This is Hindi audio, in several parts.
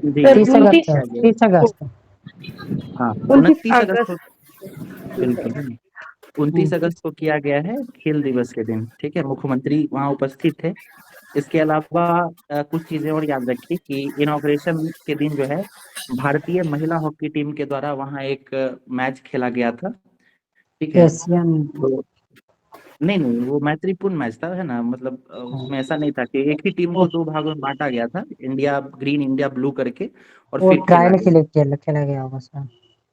जी सर, 30 अगस्त 29 है, किया गया। 30 अगस्त। हाँ 29 29 अगस्त को, अगस्त। बिल्कुल है ना, 29 अगस्त को किया गया है खेल दिवस के दिन, ठीक है। मुख्यमंत्री वहाँ उपस्थित थे। इसके अलावा कुछ चीजें और याद रखिए कि इनॉग्रेशन के दिन जो है भारतीय महिला हॉकी टीम के द्वारा वहाँ एक मैच खेला गया था, ठीक है। एशियन। तो नहीं नहीं, वो मैत्रीपूर्ण मैच था, है ना, मतलब उसमें ऐसा नहीं था कि एक ही टीम वो को दो भागों में बांटा गया था, इंडिया ग्रीन इंडिया ब्लू करके, और वो फिर खेला ट्रायल गया। के लिए खेला गया होगा सर।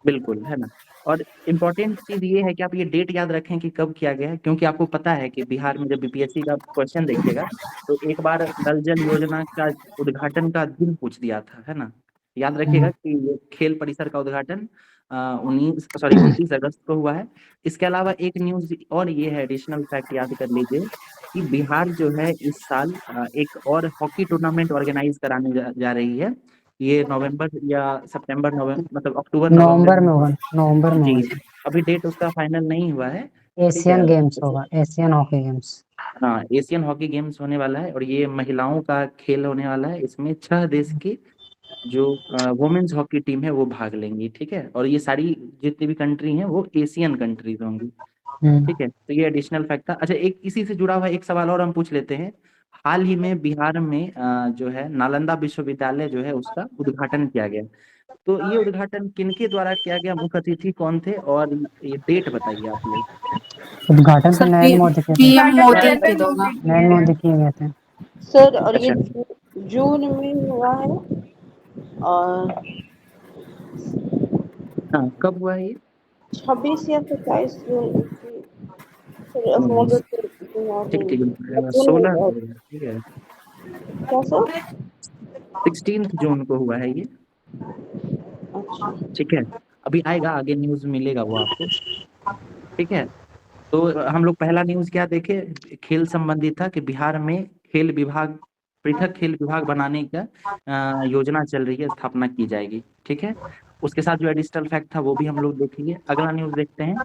बिल्कुल, है ना। और इम्पोर्टेंट चीज ये है कि आप ये डेट याद रखें कि कब किया गया है, क्योंकि आपको पता है कि बिहार में जब बीपीएससी का क्वेश्चन देखिएगा तो एक बार नल जल योजना का उद्घाटन का दिन पूछ दिया था, है ना। याद रखिएगा कि ये खेल परिसर का उद्घाटन 29 अगस्त को हुआ है। इसके अलावा एक न्यूज और ये है, एडिशनल फैक्ट याद कर लीजिए कि बिहार जो है इस साल एक और हॉकी टूर्नामेंट ऑर्गेनाइज कराने जा रही है। ये नवंबर या सितंबर, नवंबर मतलब अक्टूबर नवंबर नवंबर में में होगा। होगा, नवंबर में जी होगा जी, सर। अभी डेट उसका फाइनल नहीं हुआ है, ठीक है। एशियन गेम्स होगा, एशियन हॉकी गेम्स। हाँ, एशियन हॉकी गेम्स होने वाला है और ये महिलाओं का खेल होने वाला है। इसमें 6 देश की जो वुमेन्स हॉकी टीम है वो भाग लेंगी, ठीक है। और ये सारी जितनी भी कंट्री हैं वो एशियन कंट्रीज होंगी, हम्म। ठीक है। तो ये एडिशनल फैक्ट था। अच्छा, एक इसी से जुड़ा हुआ एक सवाल और हम पूछ लेते हैं। हाल ही में बिहार में जो है नालंदा विश्वविद्यालय जो है उसका उद्घाटन किया गया। तो ये उद्घाटन किनके द्वारा किया गया, मुख्य अतिथि कौन थे, और ये डेट बताइए आप लोग। उद्घाटन तो सर नरेंद्र मोदी के थे। पीएम मोदी के द्वारा। नरेंद्र मोदी किए गए थे। सर, और ये अच्छा, जून में हुआ है। और हाँ कब हुआ है ये? 26 या 27 जून सर, हम्म, समुद्र के किनारे। ठीक ठीक, जून में 16 हुआ है। को हुआ है, ठीक है। क्या सर? 16 जून को हुआ है ये, अच्छा। ठीक है। अभी आएगा, आगे न्यूज मिलेगा वो आपको, ठीक है। तो हम लोग पहला न्यूज क्या देखे, खेल संबंधी था कि बिहार में खेल विभाग, पृथक खेल विभाग बनाने का योजना चल रही है, स्थापना की जाएगी, ठीक है। उसके साथ जो एडिशनल फैक्ट था वो भी हम लोग देख लिए। अगला न्यूज देखते हैं।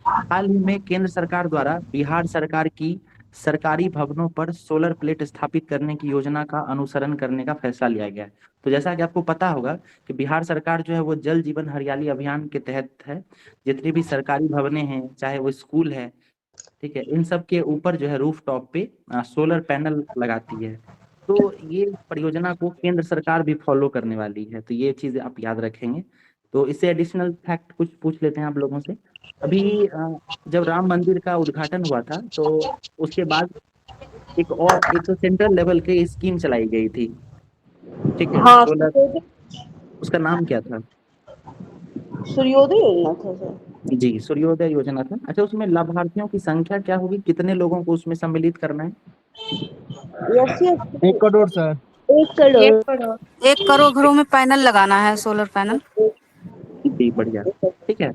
हाल ही में केंद्र सरकार द्वारा बिहार सरकार की सरकारी भवनों पर सोलर प्लेट स्थापित करने की योजना का अनुसरण करने का फैसला लिया गया है। तो जैसा कि आपको पता होगा कि बिहार सरकार जो है वो जल जीवन हरियाली अभियान के तहत है, जितनी भी सरकारी भवनें हैं, चाहे वो स्कूल है, ठीक है, इन सब के ऊपर जो है रूफ टॉप पे सोलर पैनल लगाती है। तो ये परियोजना को केंद्र सरकार भी फॉलो करने वाली है, तो ये चीज आप याद रखेंगे। तो इससे एडिशनल फैक्ट कुछ पूछ लेते हैं आप लोगों से। अभी जब राम मंदिर का उद्घाटन हुआ था तो उसके बाद एक सेंट्रल लेवल की स्कीम चलाई गई थी, ठीक है, हाँ, सोलर। उसका नाम क्या था? सूर्योदय योजना था सर। जी, सूर्योदय योजना था। अच्छा, उसमें लाभार्थियों की संख्या क्या होगी, कितने लोगों को उसमें सम्मिलित करना है? Yes yes. 1 crore sir. 1 crore. 1 crore घरों में पैनल लगाना है, सोलर पैनल। जी, बढ़िया, ठीक है।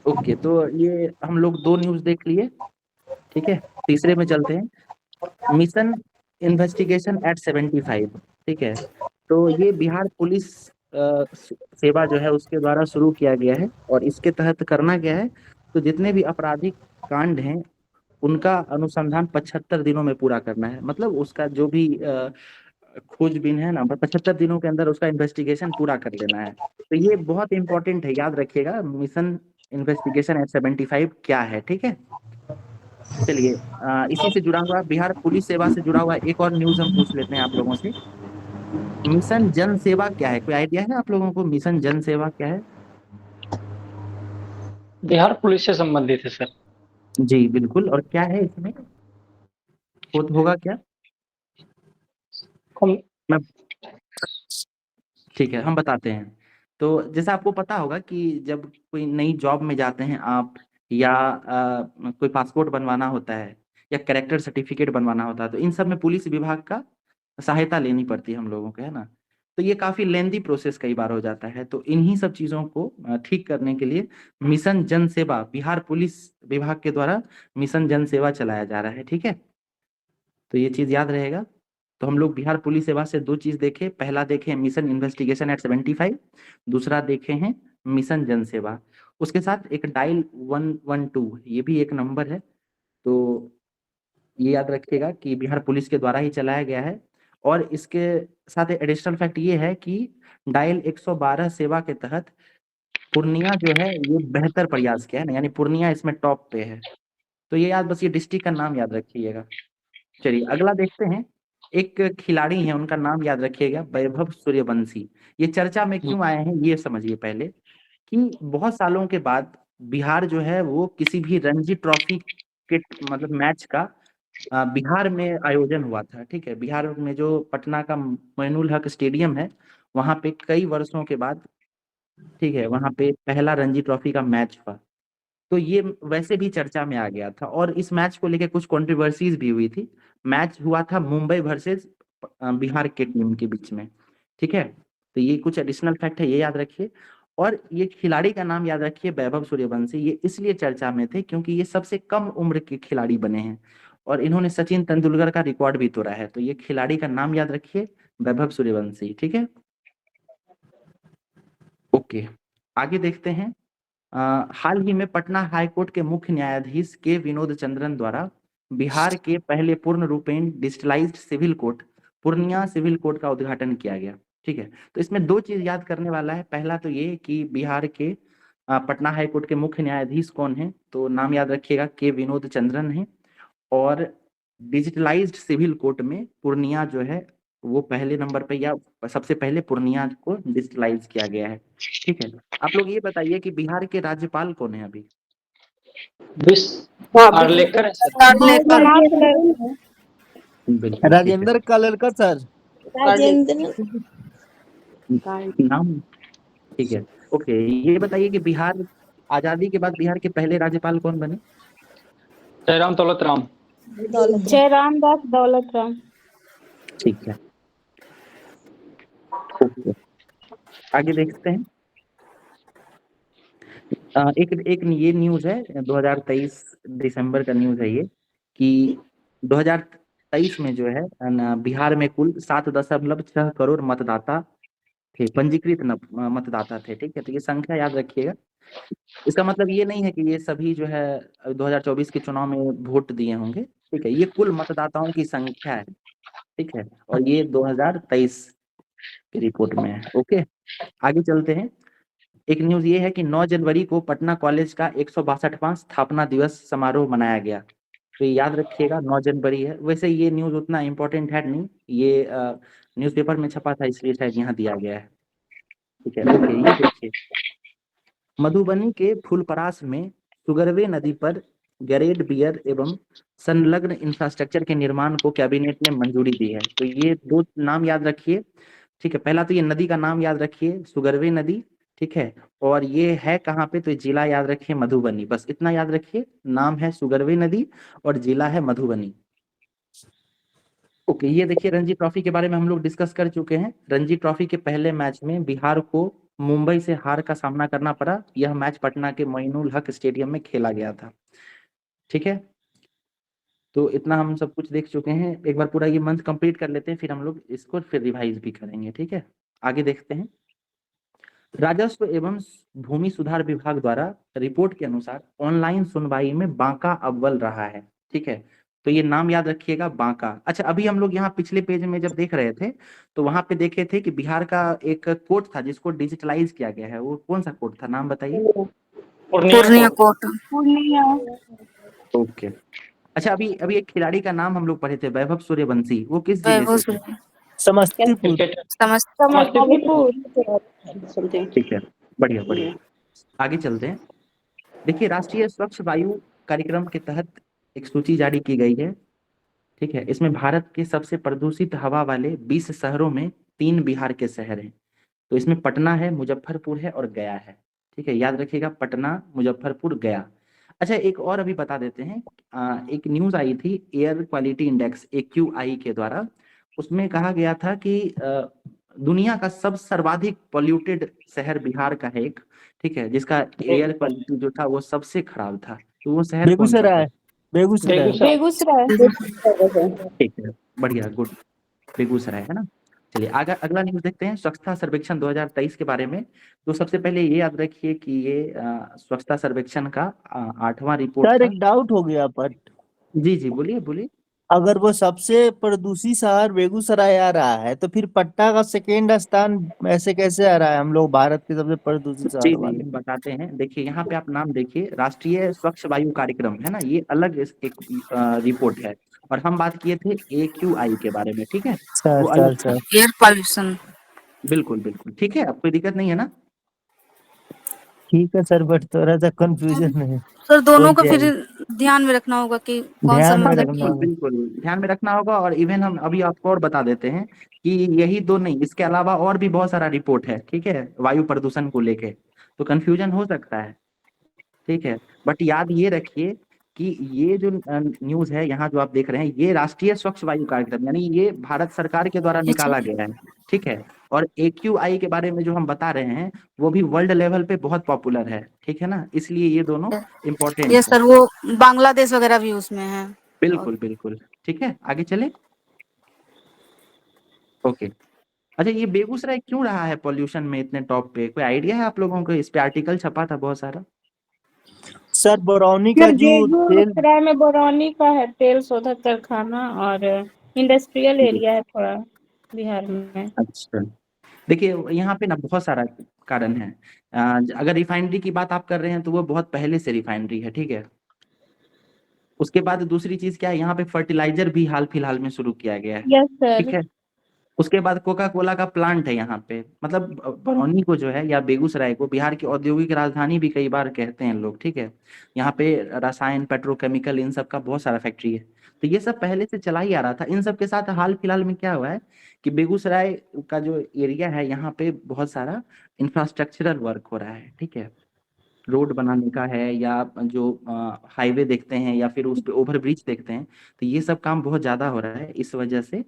ओके, तो ये हम लोग 2 न्यूज देख लिए, ठीक है। तीसरे में चलते हैं। मिशन इन्वेस्टिगेशन एट 75, ठीक है। तो ये बिहार पुलिस सेवा जो है उसके द्वारा शुरू किया गया है और इसके तहत करना गया है। तो जितने भी आपराधिक कांड हैं उनका अनुसंधान 75 दिनों में पूरा करना है, मतलब उसका जो भी खोजबीन है ना, 75 दिनों के अंदर उसका इन्वेस्टिगेशन पूरा कर लेना है। तो ये बहुत इंपॉर्टेंट है, याद रखिएगा मिशन इन्वेस्टिगेशन एट 75 क्या है, ठीक है। चलिए, इसी से जुड़ा हुआ बिहार पुलिस सेवा से जुड़ा हुआ एक और न्यूज हम पूछ लेते हैं आप लोगों से। मिशन जन सेवा क्या है, कोई आइडिया है आप लोगों को, मिशन जन सेवा क्या है? बिहार पुलिस से संबंधित है सर। जी बिल्कुल, और क्या है इसमें, होगा क्या? हम मैं, ठीक है, हम बताते हैं। तो जैसा आपको पता होगा कि जब कोई नई जॉब में जाते हैं आप, या कोई पासपोर्ट बनवाना होता है, या कैरेक्टर सर्टिफिकेट बनवाना होता है, तो इन सब में पुलिस विभाग का सहायता लेनी पड़ती है हम लोगों को, है ना। तो ये काफी लेंदी प्रोसेस कई बार हो जाता है, तो इन्हीं सब चीजों को ठीक करने के लिए मिशन जन सेवा बिहार पुलिस विभाग के द्वारा मिशन जन सेवा चलाया जा रहा है, ठीक है। तो ये चीज याद रहेगा। तो हम लोग बिहार पुलिस सेवा से 2 चीज देखे, पहला देखे मिशन इन्वेस्टिगेशन एट 75, दूसरा देखे हैं मिशन जन सेवा। उसके साथ एक डायल 112 ये भी एक नंबर है, तो ये याद रखिएगा कि बिहार पुलिस के द्वारा ही चलाया गया है। और इसके साथ एडिशनल फैक्ट ये है कि डायल 112 सेवा के तहत पूर्णिया जो है ये बेहतर प्रयास किया है ना, यानी पूर्णिया इसमें टॉप पे है। तो ये याद, बस ये डिस्ट्रिक्ट का नाम याद रखिएगा। चलिए अगला देखते हैं। एक खिलाड़ी है, उनका नाम याद रखिएगा, वैभव सूर्यवंशी। ये चर्चा में क्यों आए हैं ये समझिए पहले, कि बहुत सालों के बाद बिहार जो है वो किसी भी रणजी ट्रॉफी के मतलब मैच का बिहार में आयोजन हुआ था। ठीक है, बिहार में जो पटना का मोइनुल हक स्टेडियम है, वहां पे कई वर्षों के बाद, ठीक है, वहां पे पहला रणजी ट्रॉफी का मैच हुआ। तो ये वैसे भी चर्चा में आ गया था और इस मैच को लेकर कुछ कंट्रोवर्सीज भी हुई थी। मैच हुआ था मुंबई वर्सेस बिहार के टीम के बीच में। ठीक है, तो ये कुछ एडिशनल फैक्ट है, ये याद रखिए। और ये खिलाड़ी का नाम याद रखिए, वैभव सूर्यवंशी। ये इसलिए चर्चा में थे क्योंकि ये सबसे कम उम्र के खिलाड़ी बने हैं और इन्होंने सचिन तेंदुलकर का रिकॉर्ड भी तोड़ा है। तो ये खिलाड़ी का नाम याद रखिए, वैभव सूर्यवंशी। ठीक है, ओके, आगे देखते हैं। हाल ही में पटना हाईकोर्ट के मुख्य न्यायाधीश के विनोद चंद्रन द्वारा बिहार के पहले पूर्ण रूपेण digitalised civil court Purnia civil court का उद्घाटन किया गया। ठीक है, तो इसमें दो चीज याद करने वाला है। पहला तो ये कि बिहार के पटना हाईकोर्ट के मुख्य न्यायाधीश कौन है, तो नाम याद रखिएगा, के विनोद चंद्रन है। और डिजिटलाइज्ड सिविल कोर्ट में पूर्णिया जो है वो पहले नंबर पे, या सबसे पहले पूर्णिया को डिजिटलाइज किया गया है। ठीक है, आप लोग ये बताइए कि बिहार के राज्यपाल कौन है अभी? आर्लेकर है सर। बिल्कुल राजेंद्र कलरकर सर। राजेंद्र नाम, ठीक है, ओके। ये बताइए कि बिहार आजादी के बाद बिहार के पहले राज्यपाल कौन बने? जयराम दौलत राम। जयराम दास दौलत राम। ठीक है, ओके, आगे देखते हैं। एक एक ये न्यूज है, 2023 दिसंबर का न्यूज है ये, कि 2023 में जो है बिहार में कुल 7.6 करोड़ मतदाता थे, पंजीकृत मतदाता थे। ठीक है, तो ये संख्या याद रखिएगा। इसका मतलब ये नहीं है कि ये सभी जो है 2024 के चुनाव में वोट दिए होंगे। ठीक है, ये कुल मतदाताओं की संख्या है। ठीक है, और ये 2023 की रिपोर्ट में है। ओके, आगे चलते हैं। एक न्यूज ये है कि 9 जनवरी को पटना कॉलेज का 162वां स्थापना दिवस समारोह मनाया गया। तो ये याद रखिएगा, 9 जनवरी है। वैसे ये न्यूज उतना इम्पोर्टेंट है नहीं, ये न्यूज़पेपर में छपा था इसलिए शायद यहाँ दिया गया है। ठीक है, ओके, ये देखिए, मधुबनी के फुलपरास में सुगरवे नदी पर गैरेड बियर एवं संलग्न इंफ्रास्ट्रक्चर के निर्माण को कैबिनेट ने मंजूरी दी है। तो ये दो नाम याद रखिए। ठीक है, पहला तो ये नदी का नाम याद रखिए, सुगरवे नदी। ठीक है, और ये है कहाँ पे, तो जिला याद रखिए मधुबनी। बस इतना याद रखिए, नाम है सुगरवे नदी और जिला है मधुबनी। ओके, ये देखिए, रणजी ट्रॉफी के बारे में हम लोग डिस्कस कर चुके हैं। रणजी ट्रॉफी के पहले मैच में बिहार को मुंबई से हार का सामना करना पड़ा। यह मैच पटना के मोइनुल हक स्टेडियम में खेला गया था। ठीक है, तो इतना हम सब कुछ देख चुके हैं। एक बार पूरा ये मंथ कंप्लीट कर लेते हैं, फिर हम लोग इसको फिर रिवाइज भी करेंगे। ठीक है, आगे देखते हैं। राजस्व एवं भूमि सुधार विभाग द्वारा रिपोर्ट के अनुसार ऑनलाइन सुनवाई में बांका अव्वल रहा है। ठीक है, तो ये नाम याद रखिएगा, बांका। अच्छा, अभी हम लोग यहाँ पिछले पेज में जब देख रहे थे तो वहां पे देखे थे कि बिहार का एक कोर्ट था जिसको डिजिटलाइज किया गया है। वो कौन सा कोर्ट था, नाम बताइए। पूर्णिया कोर्ट। ओके, अच्छा, अभी अभी एक खिलाड़ी का नाम हम लोग पढ़े थे, वैभव सूर्यवंशी। वो किस जिले वैभव से थे? समस्तीपुर। क्रिकेटर समस्तीपुर। ठीक है, बढ़िया बढ़िया, आगे चलते हैं। देखिए, राष्ट्रीय स्वच्छ वायु कार्यक्रम के तहत एक सूची जारी की गई है। ठीक है, इसमें भारत के सबसे प्रदूषित हवा वाले 20 शहरों में 3 बिहार के शहर हैं। तो इसमें पटना है, मुजफ्फरपुर है और गया है। ठीक है, याद रखिएगा, पटना, मुजफ्फरपुर, गया। अच्छा, एक और अभी बता देते हैं। एक न्यूज आई थी एयर क्वालिटी इंडेक्स AQI के द्वारा। उसमें कहा गया था कि दुनिया का सब सर्वाधिक पॉल्यूटेड शहर बिहार का है एक। ठीक है, जिसका एयर क्वालिटी जो था वो सबसे खराब था। तो वो शहर कौन सा था? बेगूसराय। बेगूसराय। बेगूसराय। ठीक है, बढ़िया, गुड, बेगूसराय है ना। चलिए आगे अगला न्यूज देखते हैं, स्वच्छता सर्वेक्षण 2023 के बारे में। तो सबसे पहले ये याद रखिए कि ये स्वच्छता सर्वेक्षण का 8वां रिपोर्ट सर था। एक डाउट हो गया पर जी जी, बोलिए बोलिए। अगर वो सबसे प्रदूषित शहर बेगूसराय आ रहा है तो फिर पटना का सेकेंड स्थान ऐसे कैसे आ रहा है, हम लोग भारत के सबसे प्रदूषित जी शहर जी वाले। हम बताते हैं। देखिए यहाँ पे आप नाम देखिए, राष्ट्रीय स्वच्छ वायु कार्यक्रम है ना, ये अलग एक रिपोर्ट है। और हम बात किए थे AQI के बारे में, ठीक है, सर वो सर अलग था। Sir air pollution. बिल्कुल बिल्कुल ठीक है, अब कोई दिक्कत नहीं है ना। ठीक है सर, बट थोड़ा सा कंफ्यूजन है। सर हो दोनों को फिर जाए, ध्यान में रखना होगा कि कौन सा ध्यान में मतलब रखना बिल्कुल होगा। बिल्कुल ध्यान में रखना होगा। और इवन हम अभी आपको और बता देते हैं कि यही दो नहीं, इसके अलावा और भी बहुत सारा रिपोर्ट है, ठीक है, वायु प्रदूषण को लेके। तो कंफ्यूजन हो सकता है, ठीक है, बट याद ये रखिए कि ये जो न्यूज है यहाँ जो आप देख रहे हैं, ये राष्ट्रीय स्वच्छ वायु कार्यक्रम यानी ये भारत सरकार के द्वारा ये निकाला गया है, ठीक है। और AQI के बारे में जो हम बता रहे हैं वो भी वर्ल्ड लेवल पे बहुत पॉपुलर है, ठीक है ना, इसलिए ये दोनों इम्पोर्टेंट ये है। सर वो बांग्लादेश वगैरह भी उसमें है। और बिल्कुल बिल्कुल ठीक है, आगे चले। ओके। अच्छा, ये बेगूसराय क्यों रहा है पॉल्यूशन में इतने टॉप पे, कोई आइडिया है आप लोगों को? इस पे आर्टिकल छपा था बहुत सारा। सर बरौनी का सर जो तेल, बेगूसराय में बरौनी का है तेल शोधक कारखाना और इंडस्ट्रियल एरिया है थोड़ा बिहार में। अच्छा, देखिए यहाँ पे ना बहुत सारा कारण है। अगर रिफाइनरी की बात आप कर रहे हैं तो वो बहुत पहले से रिफाइनरी है, ठीक है। उसके बाद दूसरी चीज क्या है, यहाँ पे फर्टिलाइजर भी हाल फिलहाल में शुरू किया गया है, यस ठीक सर। है। उसके बाद कोका कोला का प्लांट है यहाँ पे। मतलब बरौनी को जो है या बेगूसराय को बिहार की औद्योगिक राजधानी भी कई बार कहते हैं लोग, ठीक है। यहाँ पे रसायन, पेट्रोकेमिकल, इन सब का बहुत सारा फैक्ट्री है। तो ये सब पहले से चला ही आ रहा था। इन सब के साथ हाल फिलहाल में क्या हुआ है कि बेगूसराय का जो एरिया है यहाँ पे बहुत सारा इंफ्रास्ट्रक्चरल वर्क हो रहा है, ठीक है। रोड बनाने का है या जो हाईवे देखते हैं या फिर उस पे ओवर ब्रिज देखते हैं, तो ये सब काम बहुत ज्यादा हो रहा है, इस वजह से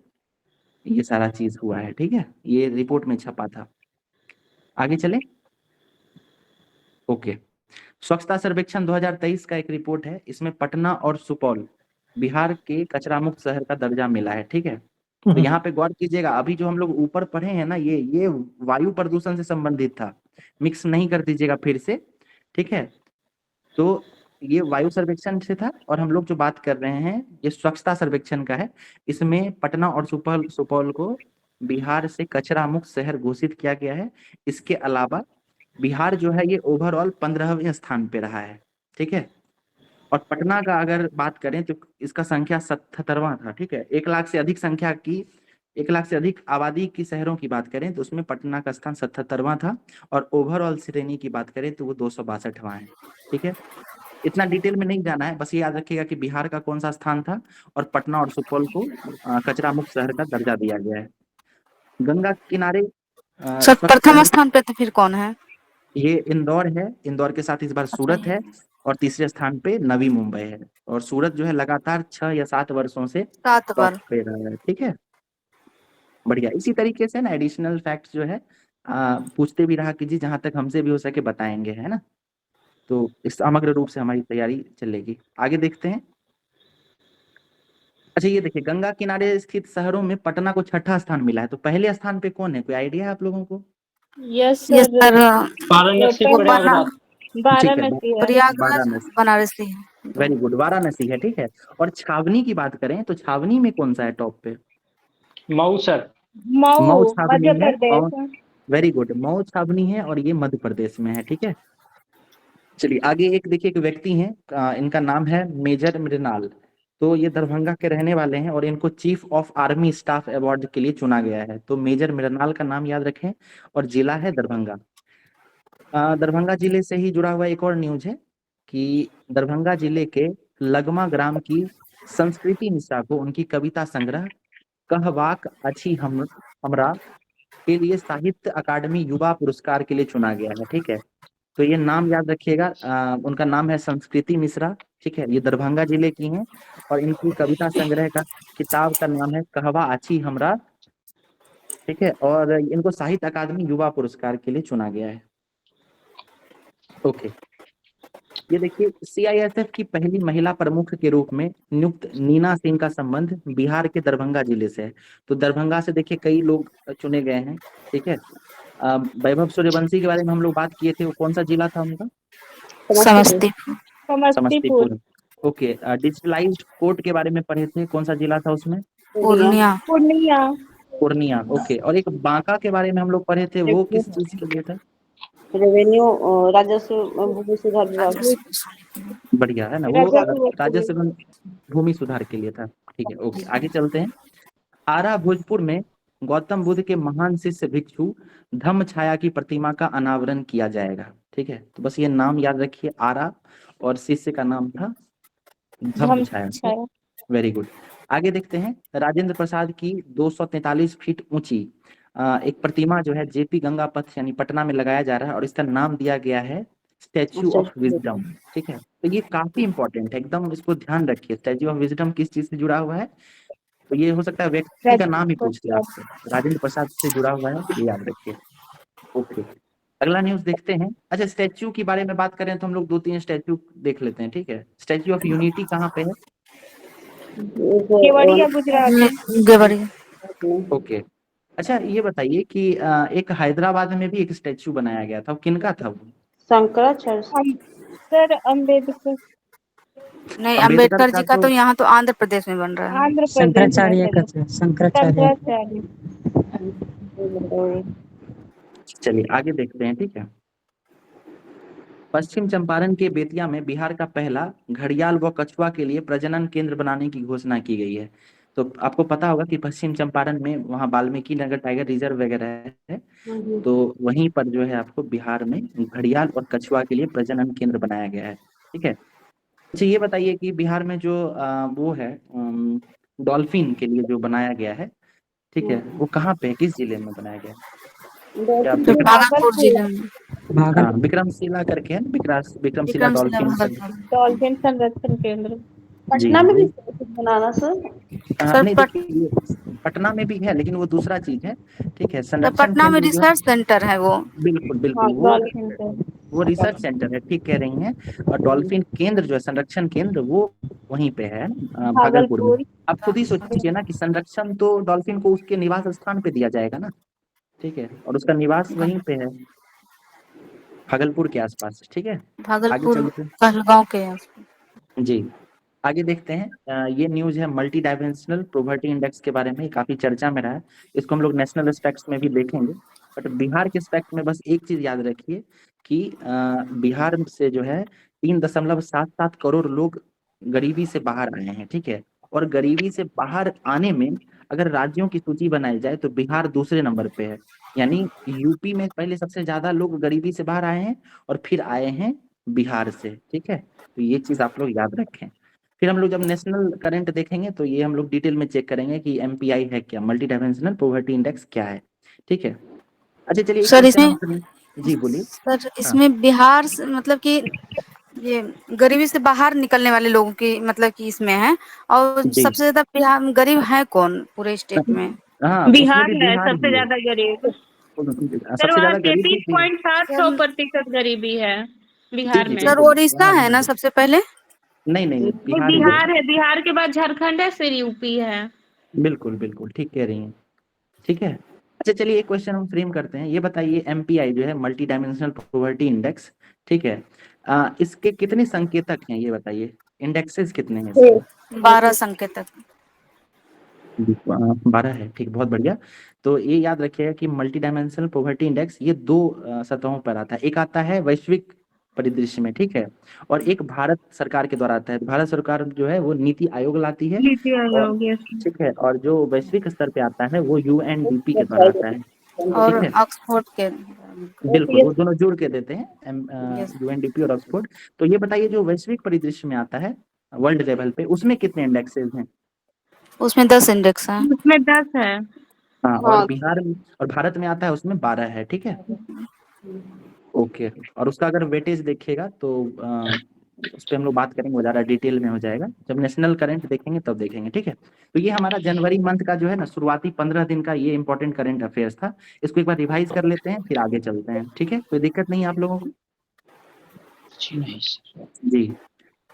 ये सारा चीज हुआ है, ठीक है। ये रिपोर्ट में छपा था। आगे चले। ओके। स्वच्छता सर्वेक्षण 2023 का एक रिपोर्ट है, इसमें पटना और सुपौल बिहार के कचरा मुक्त शहर का दर्जा मिला है, ठीक है। तो यहाँ पे गौर कीजिएगा, अभी जो हम लोग ऊपर पढ़े हैं ना, ये वायु प्रदूषण से संबंधित था, मिक्स नहीं कर दीजिएगा फिर से, ठीक है। तो ये वायु सर्वेक्षण से था, और हम लोग जो बात कर रहे हैं ये स्वच्छता सर्वेक्षण का है। इसमें पटना और सुपौल सुपौल को बिहार से कचरा मुक्त शहर घोषित किया गया है। इसके अलावा बिहार जो है ये ओवरऑल 15वें स्थान पे रहा है, ठीक है। और पटना का अगर बात करें तो इसका संख्या 77वां था, ठीक है। 1 लाख से अधिक संख्या की, 1 लाख से अधिक आबादी की शहरों की बात करें तो उसमें पटना का स्थान 77वां था। और ओवरऑल श्रेणी की बात करें तो वो 262वां है, ठीक है। इतना डिटेल में नहीं जाना है, बस ये याद रखिएगा कि बिहार का कौन सा स्थान था और पटना और सुपौल को कचरा मुक्त शहर का दर्जा दिया गया है। गंगा किनारे सर स्वच्छ प्रथम शहर, स्थान पे तो फिर कौन है? ये इंदौर है। इंदौर के साथ इस बार अच्छा सूरत है। और तीसरे स्थान पे नवी मुंबई है। और सूरत जो है लगातार 6 या 7 वर्षों से 7 टॉप बार। पे रहा है, ठीक है। बढ़िया। इसी तरीके से ना एडिशनल फैक्ट्स जो है पूछते भी रहा कीजिए, जहां तक हमसे भी हो सके बताएंगे, है ना। तो इस समग्र रूप से हमारी तैयारी चलेगी। आगे देखते हैं। अच्छा, ये देखिए, गंगा किनारे स्थित शहरों में पटना को 6ठा स्थान मिला है। तो पहले स्थान पे कौन है, कोई आइडिया है आप लोगों को? यस ये सर। सर वाराणसी, वो प्रयागराज। ठीक है, वाराणसी है। प्रयागराज वाराणसी। बनारसी है। वेरी गुड, वाराणसी है, ठीक है। और छावनी की बात करें तो छावनी में कौन सा है टॉप पे? मऊ सर। मऊ मऊ छावनी मध्य है। और प्रदेश। वेरी गुड, मऊ छावनी है और ये मध्य प्रदेश में है, ठीक है। चलिए आगे, एक देखिए, एक व्यक्ति हैं, इनका नाम है मेजर मृणाल। तो ये दरभंगा के रहने वाले हैं और इनको chief of army staff award के लिए चुना गया है। तो मेजर मृणाल का नाम याद रखें। और जिला है दरभंगा। दरभंगा जिले से ही जुड़ा हुआ एक और न्यूज है कि दरभंगा जिले के लगमा ग्राम की संस्कृति मिश्रा को उनकी कविता संग्रह कहवाक अच्छी हमरा के लिए साहित्य अकादमी युवा पुरस्कार के लिए चुना गया है, ठीक है। तो ये नाम याद रखिएगा, उनका नाम है संस्कृति मिश्रा, ठीक है। ये दरभंगा जिले की हैं और इनकी कविता संग्रह का किताब का नाम है कहवा आछी हमरा, ठीक है। और इनको साहित्य अकादमी युवा पुरस्कार के लिए चुना गया है। ओके। ये देखिए, CISF की पहली महिला प्रमुख के रूप में नियुक्त नीना सिंह का संबंध बिहार के दरभंगा जिले से है। तो दरभंगा से देखिए कई लोग चुने गए हैं, ठीक है। वैभव सूर्यवंशी के बारे में हम लोग बात किए थे, वो कौन सा जिला था उनका? Samastipur. Samastipur. Samastipur. Okay, digitalised court के बारे में पढ़े थे, कौन सा जिला था उसमें? पूर्णिया। पूर्णिया। पूर्णिया। ओके, और एक बांका के बारे में हम लोग पढ़े थे, वो किस चीज के लिए था? रेवेन्यू राजस्व भूमि सुधार विभाग। बढ़िया है ना, वो राजस्व राजस्व भूमि सुधार के लिए था। ठीक है, ओके, आगे चलते हैं। आरा भोजपुर में गौतम बुद्ध के महान शिष्य भिक्षु धम्म छाया की प्रतिमा का अनावरण किया जाएगा। ठीक है, तो बस ये नाम याद रखिए, आरा, और शिष्य का नाम था धम्म छाया। Very good. आगे देखते हैं, राजेंद्र प्रसाद की 243 फीट ऊंची एक प्रतिमा जो है जेपी गंगा पथ यानी पटना में लगाया जा रहा है, और इसका नाम दिया गया है स्टैच्यू ऑफ विजडम। ठीक है, तो ये काफी इंपॉर्टेंट है, एकदम इसको ध्यान रखिए। स्टैच्यू ऑफ विजडम किस चीज से जुड़ा हुआ है? तो ये हो सकता है व्यक्ति का नाम ही पूछ ले आपसे, राजेंद्र प्रसाद से जुड़ा हुआ है, ये याद रखिए। ओके, अगला न्यूज देखते हैं। अच्छा, स्टैच्यू के बारे में बात करें तो हम लोग 2-3 स्टैच्यू देख लेते हैं। ठीक है, स्टैच्यू ऑफ यूनिटी कहाँ पे है? केवड़िया गुजरात। गेवड़िया। ओके, अच्छा ये बताइए कि एक हैदराबाद में भी एक स्टैच्यू बनाया गया था, वो किनका था वो? शंकराचार्य। सर अम्बेडकर। नहीं, अम्बेडकर जी का तो यहाँ तो आंध्र प्रदेश में बन रहा है। आंध्र प्रदेश शंकराचार्य में। का था, शंकराचार्य। शंकराचार्य। चलिए आगे देखते हैं। ठीक है, पश्चिम चंपारण के बेतिया में बिहार का पहला घड़ियाल व कछुआ के लिए प्रजनन केंद्र बनाने की घोषणा की गई है। तो आपको पता होगा कि पश्चिम चंपारण में वहाँ वाल्मीकि नगर टाइगर रिजर्व वगैरह है, तो वहीं पर जो है आपको बिहार में घड़ियाल और कछुआ के लिए प्रजनन केंद्र बनाया गया है। ठीक है, अच्छा ये बताइए कि बिहार में जो वो है डॉल्फिन के लिए जो बनाया गया है, ठीक है, वो कहाँ पे है, किस जिले में बनाया गया है? क्या तो भागलपुर जिले में। भागलपुर। विक्रमशिला करके है ना, विक्रमशिला विक्रमशिला डॉल्फिन भागलपुर। डॉल्फिन संरक्षण केंद्र। पटना में भी बनाना सर। सर नहीं देखिए, पटना में भी है लेकिन वो दूसरा चीज है। ठीक है, तो संरक्षण पटना में केंद्र जो है, रिसर्च सेंटर है वो। बिल्कुल बिल्कुल, वो रिसर्च सेंटर है, ठीक कह रही हैं। और डॉल्फिन केंद्र जो है, संरक्षण केंद्र, वो वहीं पे है भागलपुर में। आप खुद ही सोचिए ना कि संरक्षण तो डॉल्फिन को उसके निवास स्थान पे दिया जाएगा ना। ठीक है, और उसका निवास वहीं पे है, भागलपुर के आसपास। ठीक है, आगे भागलपुर चलते हैं। कहलगांव के आसपास। जी, आगे देखते हैं। ये न्यूज है मल्टी डायमेंशनल पॉवर्टी इंडेक्स के बारे में, काफी चर्चा में रहा है। इसको हम लोग नेशनल एस्पेक्ट्स में भी देखेंगे, बट बिहार के एस्पेक्ट में बस एक चीज याद रखिए कि बिहार से जो है 3.77 करोड़ लोग गरीबी से बाहर आए हैं। ठीक है, और गरीबी से बाहर आने में अगर राज्यों की सूची बनाई जाए तो बिहार दूसरे नंबर पे है। यानी यूपी में पहले सबसे ज्यादा लोग गरीबी से बाहर आए हैं, और फिर आए हैं बिहार से। ठीक है, तो ये चीज आप लोग याद रखें। फिर हम लोग जब नेशनल करंट देखेंगे तो ये हम लोग डिटेल में चेक करेंगे कि एमपीआई है क्या, मल्टी डायमेंशनल पॉवर्टी इंडेक्स क्या है। ठीक है, अच्छा चलिए एक सर क्वेश्चन इसमें हम, जी बोलिए। सर इसमें बिहार से मतलब कि ये गरीबी से बाहर निकलने वाले लोगों की मतलब कि इसमें है, और जी सबसे ज्यादा बिहार गरीब है कौन पूरे स्टेट में? हाँ, उसमें बिहार भी है बिहार सबसे ही है। ज्यादा गरीब। सर सबसे वहाँ ज्यादा गरीब भी बिहार। 33.7% गरीबी है बिहार जी में। सर बिल्कुल, उड़ीसा है ना सबसे पहले? नहीं नहीं, नहीं, बिहार ही है। बिहार है, बिहार के बाद झारखंड है, फिर यूपी है। बिल्कुल बिल्कुल, ठीक कह रही हैं। ठीक है, अच्छा चलिए एक क्वेश्चन हम फ्रेम करते हैं। ये बताइए एमपीआई जो है मल्टी डायमेंशनल पॉवर्टी इंडेक्स, ठीक है, इसके कितने संकेतक हैं, ये बताइए, इंडेक्सेस कितने हैं इसके? 12 संकेतक। 12 है, ठीक, बहुत बढ़िया। तो ये याद रखिएगा कि मल्टी डायमेंशनल पॉवर्टी इंडेक्स ये दो सतहों पर आता है। एक आता है वैश्विक परिदृश्य में, ठीक है, और एक भारत सरकार के द्वारा आता है। भारत सरकार जो है वो नीति आयोग लाती है, नीति और आयोग, yes। ठीक है, और जो वैश्विक स्तर पे आता है वो यूएनडीपी के द्वारा आता है। और ठीक है, ऑक्सफोर्ड के। बिल्कुल, वो दोनों जुड़ के देते हैं, यस। यूएनडीपी और ऑक्सफोर्ड। तो ये बताइए जो वैश्विक परिदृश्य में आता है वर्ल्ड लेवल पे, उसमें कितने इंडेक्सेस हैं? उसमें 10 इंडेक्स है। उसमें 10 है। हाँ, और बिहार में और भारत में आता है उसमें 12 है। ठीक है, ओके, और उसका अगर वेटेज देखिएगा तो उस पर हम लोग बात करेंगे, वो ज़्यादा डिटेल में हो जाएगा जब नेशनल करंट देखेंगे तब देखेंगे। ठीक है, तो ये हमारा जनवरी मंथ का जो है ना शुरुआती 15 दिन का ये इंपॉर्टेंट करंट अफेयर्स था। इसको एक बार रिवाइज कर लेते हैं, फिर आगे चलते हैं। ठीक है, कोई दिक्कत नहीं है आप लोगों को? जी,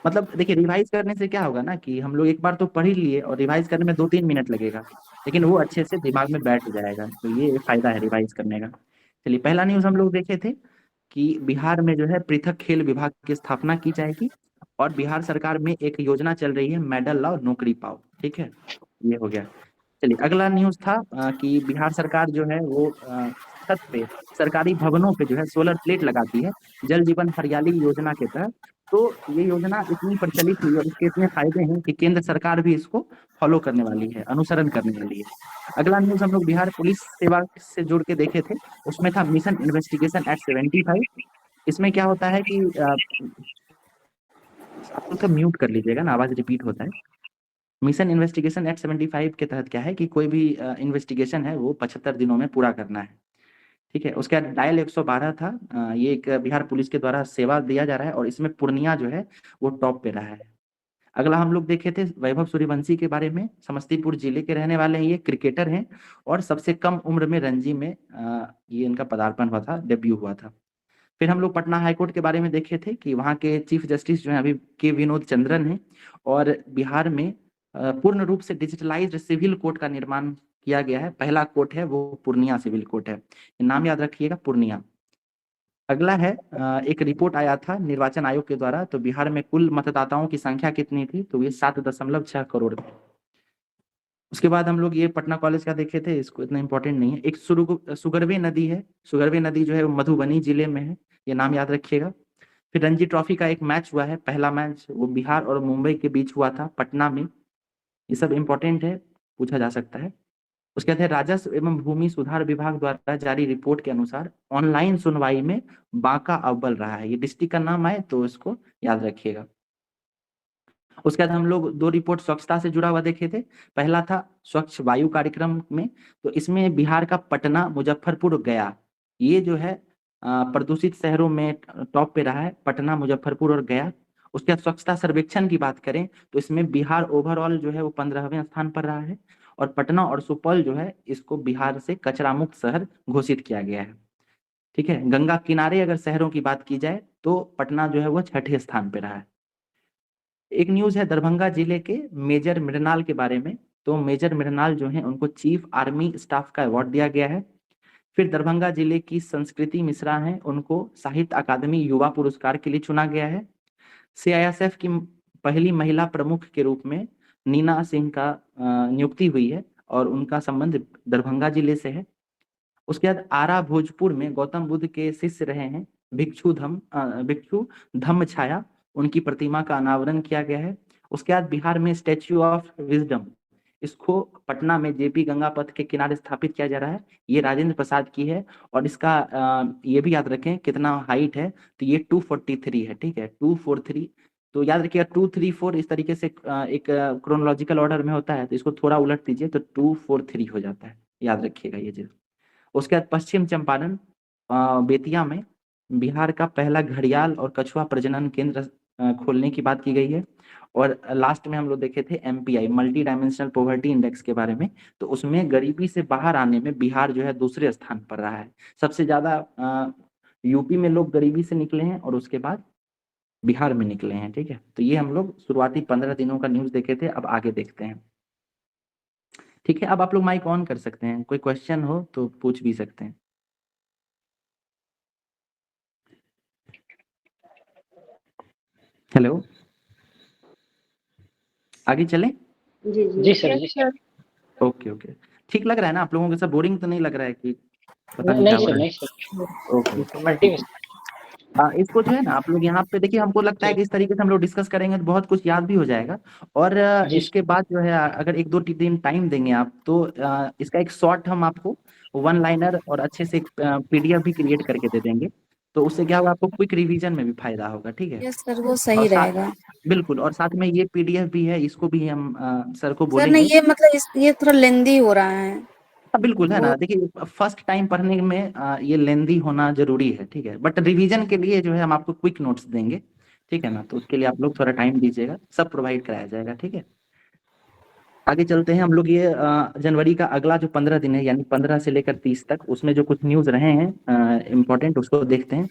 मतलब देखिए रिवाइज करने से क्या होगा ना कि हम लोग एक बार तो पढ़ ही लिए, और रिवाइज करने में 2-3 मिनट लगेगा, लेकिन वो अच्छे से दिमाग में बैठ जाएगा। तो ये फायदा है रिवाइज करने का। चलिए, पहला न्यूज हम लोग देखे थे कि बिहार में जो है पृथक खेल विभाग की स्थापना की जाएगी, और बिहार सरकार में एक योजना चल रही है मेडल लाओ नौकरी पाओ, ठीक है, ये हो गया। चलिए अगला न्यूज था कि बिहार सरकार जो है वो छत पे सरकारी भवनों पे जो है सोलर प्लेट लगाती है जल जीवन हरियाली योजना के तहत। तो ये योजना इतनी प्रचलित हुई और इसके इतने फायदे हैं कि केंद्र सरकार भी इसको फॉलो करने वाली है, अनुसरण करने वाली है। अगला न्यूज हम लोग बिहार पुलिस सेवा से जोड़ के देखे थे, उसमें था मिशन इन्वेस्टिगेशन एक्ट 75। इसमें क्या होता है कि आप लोग म्यूट कर लीजिएगा ना, आवाज रिपीट होता है। मिशन इन्वेस्टिगेशन एक्ट 75 के तहत क्या है कि कोई भी इन्वेस्टिगेशन है वो 75 दिनों में पूरा करना है, ठीक है। उसके बाद डायल 112 था, ये एक बिहार पुलिस के द्वारा सेवा दिया जा रहा है और इसमें पूर्णिया जो है वो टॉप पे रहा है। अगला हम लोग देखे थे वैभव सूर्यवंशी के बारे में, समस्तीपुर जिले के रहने वाले हैं, ये क्रिकेटर हैं और सबसे कम उम्र में रणजी में ये इनका पदार्पण हुआ था, डेब्यू हुआ था। फिर हम लोग पटना हाईकोर्ट के बारे में देखे थे कि वहाँ के चीफ जस्टिस जो है अभी के विनोद चंद्रन हैं और बिहार में पूर्ण रूप से डिजिटलाइज्ड सिविल कोर्ट का निर्माण किया गया है। पहला कोर्ट है वो पूर्णिया सिविल कोर्ट है, नाम याद रखिएगा, पूर्णिया। अगला है एक रिपोर्ट आया था निर्वाचन आयोग के द्वारा, तो बिहार में कुल मतदाताओं की संख्या कितनी थी, तो ये 7.6 करोड़ थी। उसके बाद हम लोग ये पटना कॉलेज का देखे थे, इसको इतना इंपॉर्टेंट नहीं है। एक सुगरवे नदी है, सुगरवे नदी जो है वो मधुबनी जिले में है, ये नाम याद रखिएगा। फिर रणजी ट्रॉफी का एक मैच हुआ है, पहला मैच वो बिहार और मुंबई के बीच हुआ था पटना में, ये सब इंपॉर्टेंट है, पूछा जा सकता है। उसके बाद राजस्व एवं भूमि सुधार विभाग द्वारा जारी रिपोर्ट के अनुसार ऑनलाइन सुनवाई में बांका अव्वल रहा है, ये डिस्ट्रिक्ट का नाम आए तो इसको याद रखिएगा। उसके बाद हम लोग 2 रिपोर्ट स्वच्छता से जुड़ा हुआ देखे थे। पहला था स्वच्छ वायु कार्यक्रम में, तो इसमें बिहार का पटना, मुजफ्फरपुर, गया, ये जो है प्रदूषित शहरों में टॉप पे रहा है, पटना, मुजफ्फरपुर और गया। उसके बाद स्वच्छता सर्वेक्षण की बात करें तो इसमें बिहार ओवरऑल जो है वो 15वें स्थान पर रहा है और पटना और सुपौल जो है इसको बिहार से कचरा मुक्त शहर घोषित किया गया है, ठीक है। गंगा किनारे अगर शहरों की बात की जाए तो पटना जो है वो 6ठे स्थान पे रहा है। एक न्यूज है दरभंगा जिले के मेजर मृणाल के बारे में, तो मेजर मृणाल जो है उनको चीफ आर्मी स्टाफ का अवार्ड दिया गया है। फिर दरभंगा जिले की संस्कृति मिश्रा हैं, उनको साहित्य अकादमी युवा पुरस्कार के लिए चुना गया है। सीआईएसएफ की पहली महिला प्रमुख के रूप में नीना सिंह का नियुक्ति हुई है और उनका संबंध दरभंगा जिले से है। उसके बाद आरा भोजपुर में गौतम बुद्ध के शिष्य रहे हैं भिक्षु धम्म छाया, उनकी प्रतिमा का अनावरण किया गया है। उसके बाद बिहार में स्टैच्यू ऑफ विजडम, इसको पटना में जेपी गंगा पथ के किनारे स्थापित किया जा रहा है, ये राजेंद्र प्रसाद की है और इसका ये भी याद रखें कितना हाइट है, तो ये 243 है, ठीक है, 243। तो याद रखिएगा 234 इस तरीके से एक क्रोनोलॉजिकल ऑर्डर में होता है, तो इसको थोड़ा उलट दीजिए तो 243 हो जाता है, याद रखिएगा ये चीज। उसके बाद पश्चिम चंपारण बेतिया में बिहार का पहला घड़ियाल और कछुआ प्रजनन केंद्र खोलने की बात की गई है। और लास्ट में हम लोग देखे थे MPI multi dimensional poverty index के बारे में, तो उसमें गरीबी से बाहर आने में बिहार जो है दूसरे स्थान पर रहा है। सबसे ज्यादा यूपी में लोग गरीबी से निकले हैं और उसके बाद बिहार में निकले हैं, ठीक है। तो ये हम लोग शुरुआती 15 दिनों का न्यूज देखे थे, अब आगे देखते हैं, ठीक है। अब आप लोग माइक ऑन कर सकते हैं, कोई क्वेश्चन हो तो पूछ भी सकते हैं। हेलो, आगे चलें? जी जी जी सर, जी सर। ओके ओके, ठीक लग रहा है ना आप लोगों को? सब बोरिंग तो नहीं लग रहा है कि पता नहीं क्या हो सर, रहा है? नहीं सर, ओके, इंफॉर्मेटिव। इसको जो है ना आप लोग यहाँ पे देखिए, हमको लगता है कि इस तरीके से हम लोग डिस्कस करेंगे तो बहुत कुछ याद भी हो जाएगा। और जी इसके बाद जो है अगर 1-2 दिन टाइम देंगे आप तो इसका एक शॉर्ट हम आपको 1 लाइनर और अच्छे से एक PDF भी क्रिएट करके दे देंगे, तो उससे क्या होगा, आपको क्विक रिवीजन में भी फायदा होगा, ठीक है। यस सर, वो और सही रहेगा। बिल्कुल, और साथ में ये PDF भी है, इसको भी हम सर को सर बोलेंगे। नहीं, ये मतलब ये थोड़ा लेंदी हो रहा है। हाँ बिल्कुल है ना, वो देखिए फर्स्ट टाइम पढ़ने में ये लेंदी होना जरूरी है, ठीक है, बट रिवीजन के लिए जो है हम आपको क्विक नोट्स देंगे, ठीक है ना, तो उसके लिए आप लोग थोड़ा टाइम दीजिएगा, सब प्रोवाइड कराया जाएगा, ठीक है। आगे चलते हैं हम लोग, ये जनवरी का अगला जो 15 दिन है, यानी 15 से लेकर 30 तक, उसमें जो कुछ न्यूज रहे हैं इम्पोर्टेंट, उसको देखते हैं।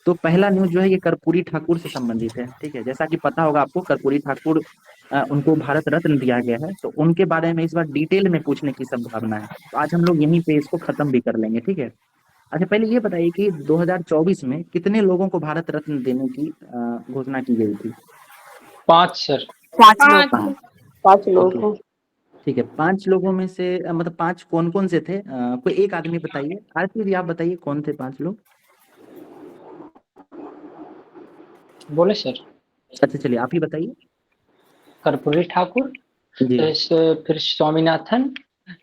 तो पहला न्यूज जो है ये कर्पूरी ठाकुर से संबंधित है, ठीक है। जैसा कि पता होगा आपको, कर्पूरी ठाकुर उनको भारत रत्न दिया गया है, तो उनके बारे में इस बार डिटेल में पूछने की संभावना है, तो आज हम लोग यहीं पे इसको खत्म भी कर लेंगे, ठीक है। अच्छा, पहले ये बताइए कि 2024 में कितने लोगों को भारत रत्न देने की घोषणा की गई थी? 5 सर। 5 लोग पाँच। हैं। 5 लोग ओके हैं। ठीक है। 5 लोगों में से मतलब 5 कौन कौन से थे? कोई एक आदमी बताइए। आरती जी आप बताइए कौन थे 5 लोग? बोले सर। अच्छा चलिए आप ही बताइए। कर्पूरी ठाकुर, जी फिर स्वामीनाथन,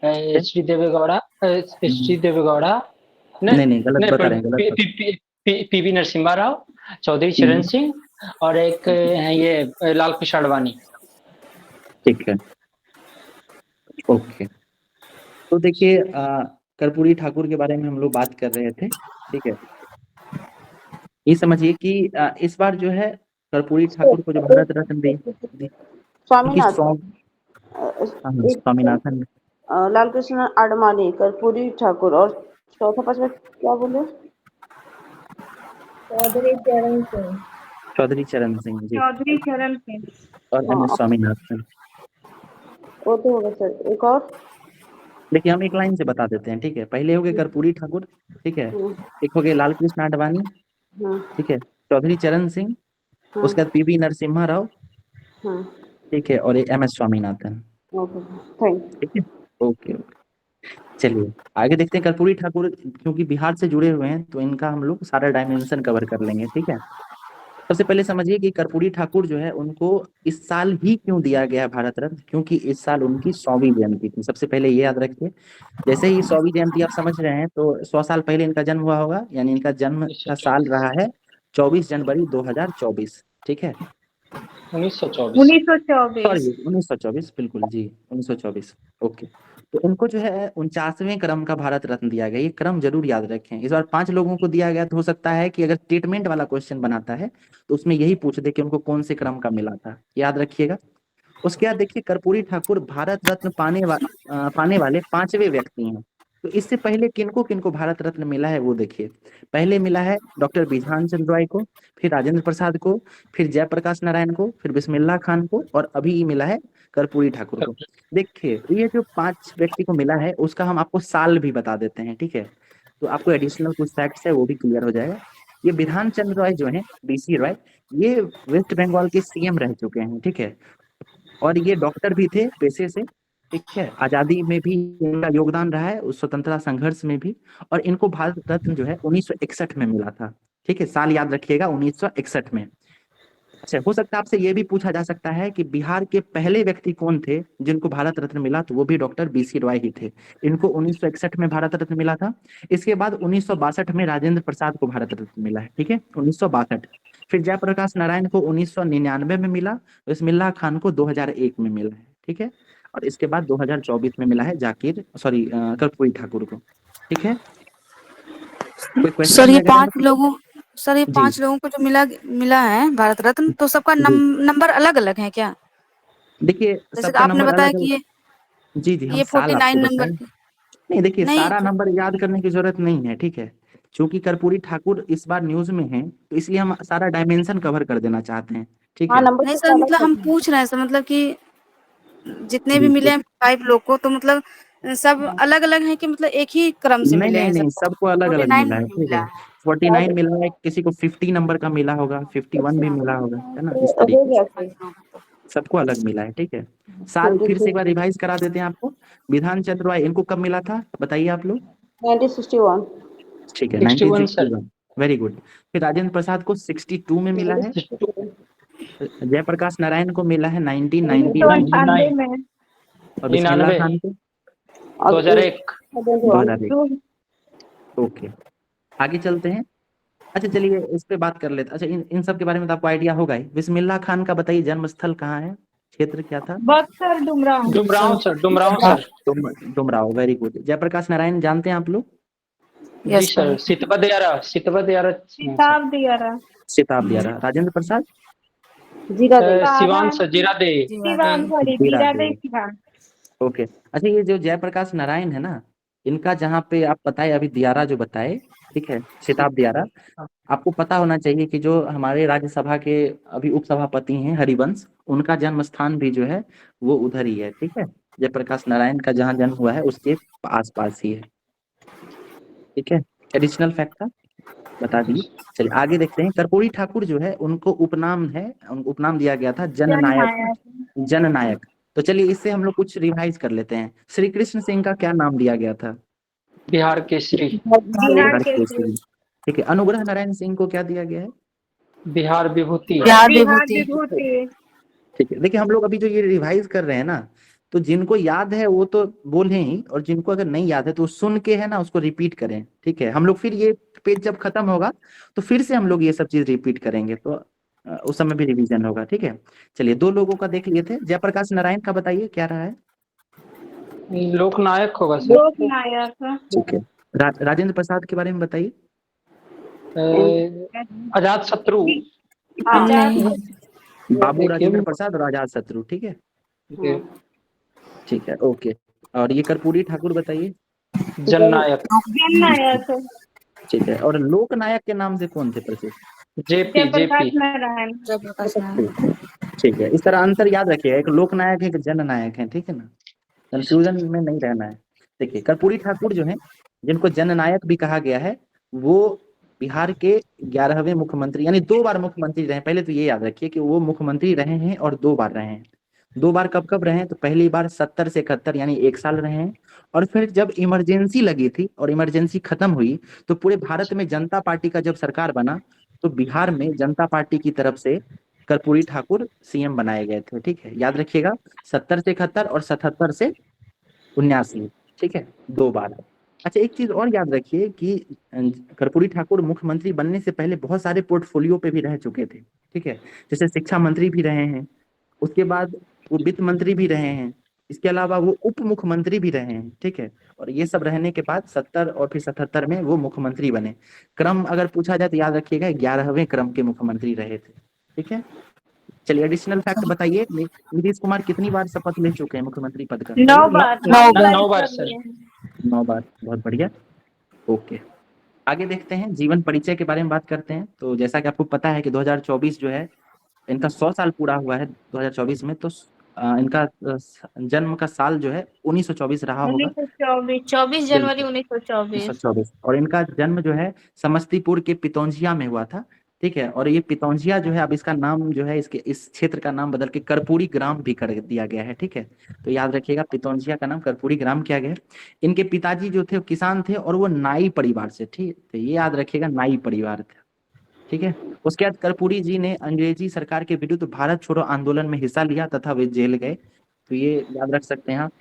है? एच डी देवेगौड़ा, नहीं नहीं गलत नहीं, बता रहे हैं, गलत बता। पीवी नरसिम्हा राव, चौधरी चरण सिंह, और एक है ये लाल कृष्ण आडवाणी। ठीक है ओके। तो देखिए कर्पूरी ठाकुर के बारे में हम लोग बात कर रहे थे, ठीक है। ये समझिए कि इस बार जो है कर्पूरी ठाकुर को जो भारत रत्न उनकी स्वामीनाथन, एक स्वामीनाथन। लाल कृष्ण आडवाणी, कर्पूरी ठाकुर और चौथा पांचवा क्या बोले? चौधरी चरण सिंह। चौधरी चरण सिंह जी चौधरी चरण सिंह। और एम एस हाँ स्वामीनाथन। वो तो होगा सर। एक और? देखिए हम एक लाइन से बता देते हैं, ठीक है। पहले हो गए कर्पूरी ठाकुर, ठीक है। हम्म, एक हो गए लाल कृष्ण आडवाणी, हम्म, ठीक है। चौधरी चरण सिंह, हम्म, उसके बाद पीवी नरसिम्हा राव, हम्म। ठीक है, और M S Swaminathan, okay thank ठीक है। ओके ओके चलिए आगे देखते हैं। कर्पूरी ठाकुर क्योंकि बिहार से जुड़े हुए हैं तो इनका हम लोग सारा डायमेंशन कवर कर लेंगे, ठीक है। सबसे पहले समझिए कि कर्पूरी ठाकुर जो है उनको इस साल ही क्यों दिया गया भारत रत्न, क्योंकि इस साल उनकी 100वीं जयंती थी। सबसे पहले ये याद रखिए। जैसे ही 100वीं जयंती आप समझ रहे हैं तो 100 साल पहले इनका जन्म हुआ होगा, यानी इनका जन्म का साल रहा है 24 जनवरी 2024, ठीक है। 1924। 1924। सॉरी 1924 बिल्कुल जी 1924। ओके। तो इनको जो है 49वें क्रम का भारत रत्न दिया गया। ये क्रम जरूर याद रखें। इस बार 5 लोगों को दिया गया तो हो सकता है कि अगर स्टेटमेंट वाला क्वेश्चन बनाता है तो उसमें यही पूछ दे कि उनको कौन से क्रम का मिला था, याद रखिएगा। उसके बाद देखिए कर्पूरी ठाकुर भारत रत्न पाने वाले 5वें व्यक्ति हैं। तो इससे पहले किनको किनको भारत रत्न मिला है वो देखिए। पहले मिला है डॉक्टर बिधान चंद्र रॉय को, फिर राजेंद्र प्रसाद को, फिर जयप्रकाश नारायण को, फिर बिस्मिल्लाह खान को, और अभी मिला है कर्पूरी ठाकुर को। देखिए ये जो 5 व्यक्ति को मिला है उसका हम आपको साल भी बता देते हैं, ठीक है। तो आपको एडिशनल कुछ फैक्ट्स है वो भी क्लियर हो जाएगा। ये बिधान चंद्र रॉय जो है, बीसी रॉय, ये वेस्ट बंगाल के सीएम रह चुके हैं, ठीक है। और ये डॉक्टर भी थे पेशे से, ठीक है। आजादी में भी इनका योगदान रहा है, उस स्वतंत्रता संघर्ष में भी। और इनको भारत रत्न जो है 1961 में मिला था, ठीक है। साल याद रखिएगा 1961 में। अच्छा हो सकता है आपसे ये भी पूछा जा सकता है कि बिहार के पहले व्यक्ति कौन थे जिनको भारत रत्न मिला, तो वो भी डॉक्टर बीसी रॉय ही थे। इनको 1961 में भारत रत्न मिला था। इसके बाद 1962 में राजेंद्र प्रसाद को भारत रत्न मिला है, ठीक है, 1962। फिर जयप्रकाश नारायण को 1999 में मिला। बिस्मिल्लाह खान को 2001 में मिला है, ठीक है। और इसके बाद 2024 में मिला है कर्पूरी ठाकुर को, ठीक है। कोई क्वेश्चन सर में ये अगर है 5 लोगों सर ये जी 5 लोगों को जो मिला है भारत रत्न, तो सबका जी नंबर अलग अलग है क्या? देखिए जैसे कि सबका आपने नंबर बताया अलग अलग। कि जी जी हम ये साल 49 आपको नंबर बताएं। के नहीं देखिए नहीं सारा तो नंबर याद करने की जरूरत नहीं है, ठीक है। चूंकि कर्पूरी ठाकुर इस बार न्यूज में है तो इसलिए हम सारा डायमेंशन कवर कर देना चाहते हैं, ठीक हाँ है। नंबर नहीं तो सर, सारा मतलब हम सही पूछ रहे हैं सर, मतलब कि जितने भी जी मिले हैं 5 लोग को, तो मतलब सब अलग अलग हैं कि मतलब एक ही क्रम से नहीं मिले नहीं हैं नहीं सबको? सबको अलग अलग 49 मिला है, नहीं ठीक मिला है। है। 49 मिला है, किसी को 50 नंबर का मिला होगा, 51 भी अच्छा मिला होगा, है ना, इस तो हो तरीके गया से 5 फिर। लोग हैं तो। सबको अलग मिला है, ठीक है। साल फिर से 23 एक बार रिवाइज करा देते हैं आपको। विधान चंद्र रॉय इनको कब मिला था बताइए आप लोग? 1961। ठीक है 61 सर। 1961, very good. फिर राजेंद्र प्रसाद को 62 में मिला है। 1962। जयप्रकाश नारायण को मिला है 1999 में। 1998 99, में। और बिस्मिल्लाह 99, खान को और 2001। 2001। 2 ओके आगे चलते हैं। अच्छा चलिए इस पे बात कर लेते हैं। अच्छा इन सब के बारे में तो आपको आइडिया होगा ही। बिस्मिल्लाह खान का बताइए जन्म स्थल कहाँ है, क्षेत्र क्या था? Buxar Dumraon. Dumraon sir. Dumraon, very good. Jayaprakash Narayan जानते हैं आप लोग? जी yes sir, sir. Sitab Diara sir. किताब दिया रहा। सिताब दियारा। राजेंद्र प्रसाद? जीरा दे। सिवान सर, जीरादे। जीवादेव। सिवान सॉरी जीरा जीरादेव देव। सिवान। ओके। अच्छा ये जो जयप्रकाश नारायण है ना, इनका जहाँ पे आप बताए अभी दियारा जो बताए, ठीक है, सिताब दियारा। आपको पता होना चाहिए कि जो हमारे राज्यसभा के अभी उपसभापति हैं हरिवंश, उनका जन्म स्थान भी जो है वो उधर ही है, ठीक है। जयप्रकाश नारायण का जहाँ जन्म हुआ है उसके आस पास ही है, ठीक है। एडिशनल फैक्ट था। बता दिए। चलिए आगे देखते हैं। कर्पूरी ठाकुर जो है उनको उपनाम दिया गया था जननायक। जननायक। तो चलिए इससे हम लोग कुछ रिवाइज कर लेते हैं। श्री कृष्ण सिंह का क्या नाम दिया गया था? बिहार केसरी। बिहार के केसरी। ठीक है। अनुग्रह नारायण सिंह को क्या दिया गया है? बिहार विभूति। बिहार बिहार विभूति। विभूति। ठीक है। देखिए हम लोग अभी जो ये रिवाइज कर रहे हैं ना, तो जिनको याद है वो तो बोले ही, और जिनको अगर नहीं याद है तो सुन के है ना उसको रिपीट करें। ठीक है। हम लोग फिर ये पेज जब खत्म होगा तो फिर से हम लोग ये सब चीज रिपीट करेंगे, तो उस समय भी रिवीजन होगा। ठीक है। चलिए दो लोगों का देख लिए थे। जयप्रकाश नारायण का बताइए क्या रहा है? लोकनायक होगा सर। लोकनायक। ठीक है। राजेंद्र प्रसाद के बारे में बताइए। अजात शत्रु। आजाद। नहीं। बाबू राजेंद्र प्रसाद और आजाद शत्रु। ठीक है। ठीक है। ओके। और ये कर्पूरी ठाकुर बताइए। जननायक। जननायक। ठीक है। और लोकनायक के नाम से कौन थे प्रसिद्ध? जेपी। जयप्रकाश जेपी। नारायण। जयप्रकाश नारायण। ठीक है। इस तरह अंतर याद रखिएगा, एक लोकनायक है, एक जननायक है। ठीक है ना, कंफ्यूजन में नहीं रहना है। देखिए कर्पूरी ठाकुर जो है, जिनको जननायक भी कहा गया है, वो बिहार के 11वें मुख्यमंत्री, यानी 2 बार मुख्यमंत्री रहे। पहले तो ये याद रखिए कि वो मुख्यमंत्री रहे हैं और 2 बार रहे हैं। 2 बार कब कब रहे हैं? तो पहली बार 70 से 71 यानी 1 साल रहे हैं। और फिर जब इमरजेंसी लगी थी और इमरजेंसी खत्म हुई, तो पूरे भारत में जनता पार्टी का जब सरकार बना, तो बिहार में जनता पार्टी की तरफ से कर्पूरी ठाकुर सीएम बनाए गए थे। ठीक है, याद रखिएगा। 70 से 71 और 77 से 79। ठीक है, 2 बार। अच्छा एक चीज और याद रखिए कि कर्पूरी ठाकुर मुख्यमंत्री बनने से पहले बहुत सारे पोर्टफोलियो पे भी रह चुके थे। ठीक है, जैसे शिक्षा मंत्री भी रहे हैं, उसके बाद वो वित्त मंत्री भी रहे हैं, इसके अलावा वो उप मुख्यमंत्री भी रहे हैं। ठीक है, और ये सब रहने के बाद 70 और फिर 77 में वो मुख्यमंत्री बने। क्रम अगर पूछा जाए तो याद रखिएगा 11वें क्रम के मुख्यमंत्री रहे थे। ठीक है। चलिए एडिशनल फैक्ट बताइए, नीतीश कुमार कितनी बार शपथ ले चुके हैं मुख्यमंत्री पद का? 9 बार। 9 बार सर। 9 बार। बहुत बढ़िया। ओके, आगे देखते हैं। जीवन परिचय के बारे में बात करते हैं। तो जैसा कि आपको पता है कि 2024 जो है इनका 100 साल पूरा हुआ है 2024 में। तो इनका जन्म का साल जो है 1924 रहा होगा। 1924। 24 जनवरी 1924। 1924। और इनका जन्म जो है समस्तीपुर के पितौंजिया में हुआ था। ठीक है, और ये पितौंजिया जो है अब इसका नाम जो है, इसके इस क्षेत्र का नाम बदल के कर्पूरी ग्राम भी कर दिया गया है। ठीक है, तो याद रखिएगा पितौंजिया का नाम कर्पूरी ग्राम किया गया है। इनके पिताजी जो थे वो किसान थे और वो नाई परिवार से। ठीक, तो ये याद रखिएगा नाई परिवार थे। ठीक है। उसके बाद कर्पूरी जी ने अंग्रेजी सरकार के विरुद्ध भारत छोड़ो आंदोलन में हिस्सा लिया तथा वे जेल गए। तो ये याद रख सकते हैं आप,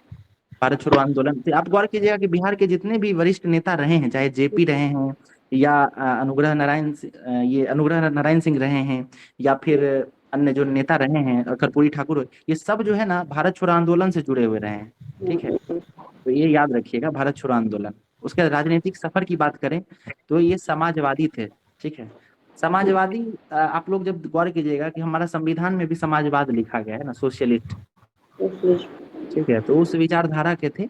भारत छोड़ो आंदोलन से। आप गौर कीजिएगा कि बिहार के जितने भी वरिष्ठ नेता रहे हैं, चाहे जेपी रहे हैं या ये अनुग्रह नारायण सिंह रहे हैं, या फिर अन्य जो नेता रहे हैं कर्पूरी ठाकुर, ये सब जो है ना भारत छोड़ो आंदोलन से जुड़े हुए रहे हैं। ठीक है, तो ये याद रखिएगा भारत छोड़ो आंदोलन। उसके बाद राजनीतिक सफर की बात करें तो ये समाजवादी थे। ठीक है, समाजवादी आप लोग जब गौर कीजिएगा कि हमारा संविधान में भी समाजवाद लिखा गया है ना, सोशलिस्ट। ठीक है, तो उस विचारधारा के थे।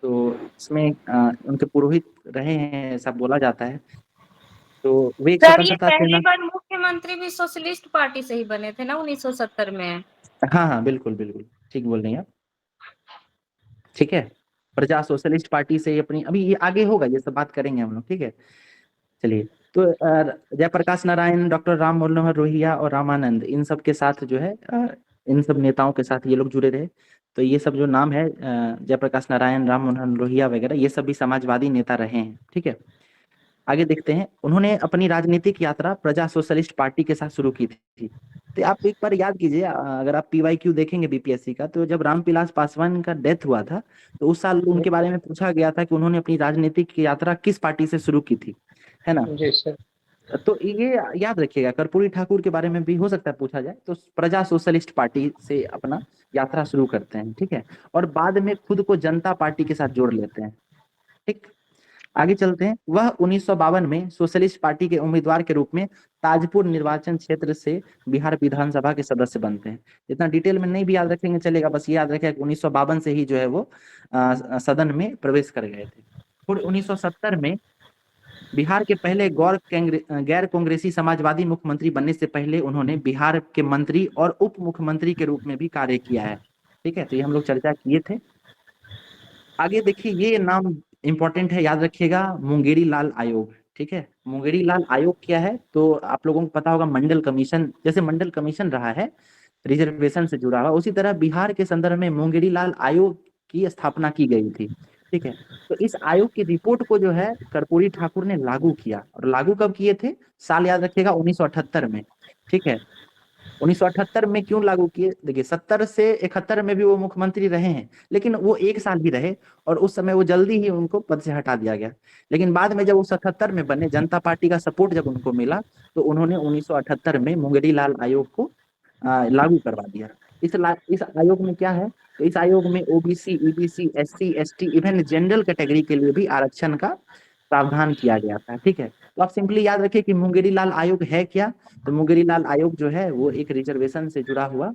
तो इसमें उनके पुरोहित रहे हैं ऐसा बोला जाता है। तो वे एक सर ये स्वतंत्रता पहली सेना। बार मुख्यमंत्री भी सोशलिस्ट पार्टी से ही बने थे ना 1970 में। हाँ हाँ बिल्कुल बिल्कुल ठीक बोल रही हैं आप। ठीक है, प्रजा सोशलिस्ट पार्टी से अपनी, अभी ये आगे होगा, ये सब बात करेंगे हम लोग। ठीक है। चलिए, तो जयप्रकाश नारायण, डॉक्टर राम मनोहर लोहिया और रामानंद, इन सब के साथ जो है इन सब नेताओं के साथ ये लोग जुड़े रहे। तो ये सब जो नाम है जयप्रकाश नारायण, राम मनोहर लोहिया वगैरह, ये सब भी समाजवादी नेता रहे हैं। ठीक है, आगे देखते हैं। उन्होंने अपनी राजनीतिक यात्रा प्रजा सोशलिस्ट पार्टी के साथ शुरू की थी। तो आप एक बार याद कीजिए, अगर आप PYQ देखेंगे बीपीएससी का, तो जब रामविलास पासवान का डेथ हुआ था तो उस साल उनके बारे में पूछा गया था कि उन्होंने अपनी राजनीतिक यात्रा किस पार्टी से शुरू की थी, है ना। जी सर। तो ये याद रखिएगा, कर्पूरी ठाकुर के बारे में भी हो सकता है पूछा जाए, तो प्रजा सोशलिस्ट पार्टी से अपना यात्रा शुरू करते हैं। ठीक है, और बाद में खुद को जनता पार्टी के साथ जोड़ लेते हैं। ठीक, आगे चलते हैं। वह 1952 में सोशलिस्ट पार्टी के उम्मीदवार के रूप में ताजपुर निर्वाचन क्षेत्र से बिहार विधानसभा के सदस्य बनते हैं। इतना डिटेल में नहीं भी याद रखेंगे चलेगा, बस ये याद रखें कि 1952 से ही जो है वो सदन में प्रवेश कर गए थे। फिर 1970 में बिहार के पहले गैर कांग्रेसी समाजवादी मुख्यमंत्री बनने से पहले उन्होंने बिहार के मंत्री और उप मुख्यमंत्री के रूप में भी कार्य किया है। ठीक है, तो ये हम लोग चर्चा किए थे। आगे देखिए, ये नाम इंपॉर्टेंट है, याद रखिएगा, मुंगेरी लाल आयोग। ठीक है। मुंगेरी लाल आयोग क्या है, तो आप लोगों को पता होगा मंडल कमीशन, जैसे मंडल कमीशन रहा है रिजर्वेशन से जुड़ा हुआ, उसी तरह बिहार के संदर्भ में मुंगेरी लाल आयोग की स्थापना की गई थी। ठीक है। तो इस आयोग की रिपोर्ट को जो है कर्पूरी ठाकुर ने लागू किया, और लागू कब किए थे, साल याद रखिएगा 1978 में। ठीक है। 1978 में क्यों लागू किए, देखिए 70 से 71 में भी वो मुख्यमंत्री रहे हैं, लेकिन वो एक साल ही रहे, और उस समय वो जल्दी ही उनको पद से हटा दिया गया। लेकिन बाद में जब वो 77 में बने, जनता पार्टी का सपोर्ट जब उनको मिला, तो उन्होंने 1978 में मुंगेरी लाल आयोग को लागू करवा दिया। इस आयोग में क्या है, तो इस आयोग में OBC, EBC, SC, ST, even general category के लिए भी आरक्षण का प्रावधान किया गया था। ठीक है। तो आप सिंपली याद रखिए कि मुंगेरी लाल आयोग है क्या, तो मुंगेरी लाल आयोग जो है वो एक रिजर्वेशन से जुड़ा हुआ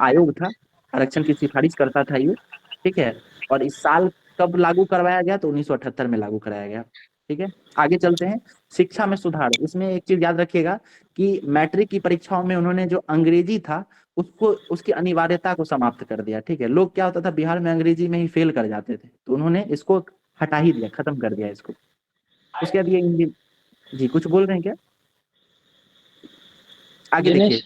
आयोग था, आरक्षण की सिफारिश करता था ये। ठीक है। और इस साल कब लागू करवाया गया, तो 1978 में लागू कराया गया। ठीक है। आगे चलते हैं, शिक्षा में सुधार। इसमें एक चीज याद रखिएगा कि मैट्रिक की परीक्षाओं में उन्होंने जो अंग्रेजी था उसको, उसकी अनिवार्यता को समाप्त कर दिया। ठीक है। लोग क्या होता था, बिहार में अंग्रेजी में ही फेल कर जाते थे, तो उन्होंने इसको हटा ही दिया, खत्म कर दिया इसको। उसके बाद ये हिंदी, जी कुछ बोल रहे हैं क्या, आगे देखिए।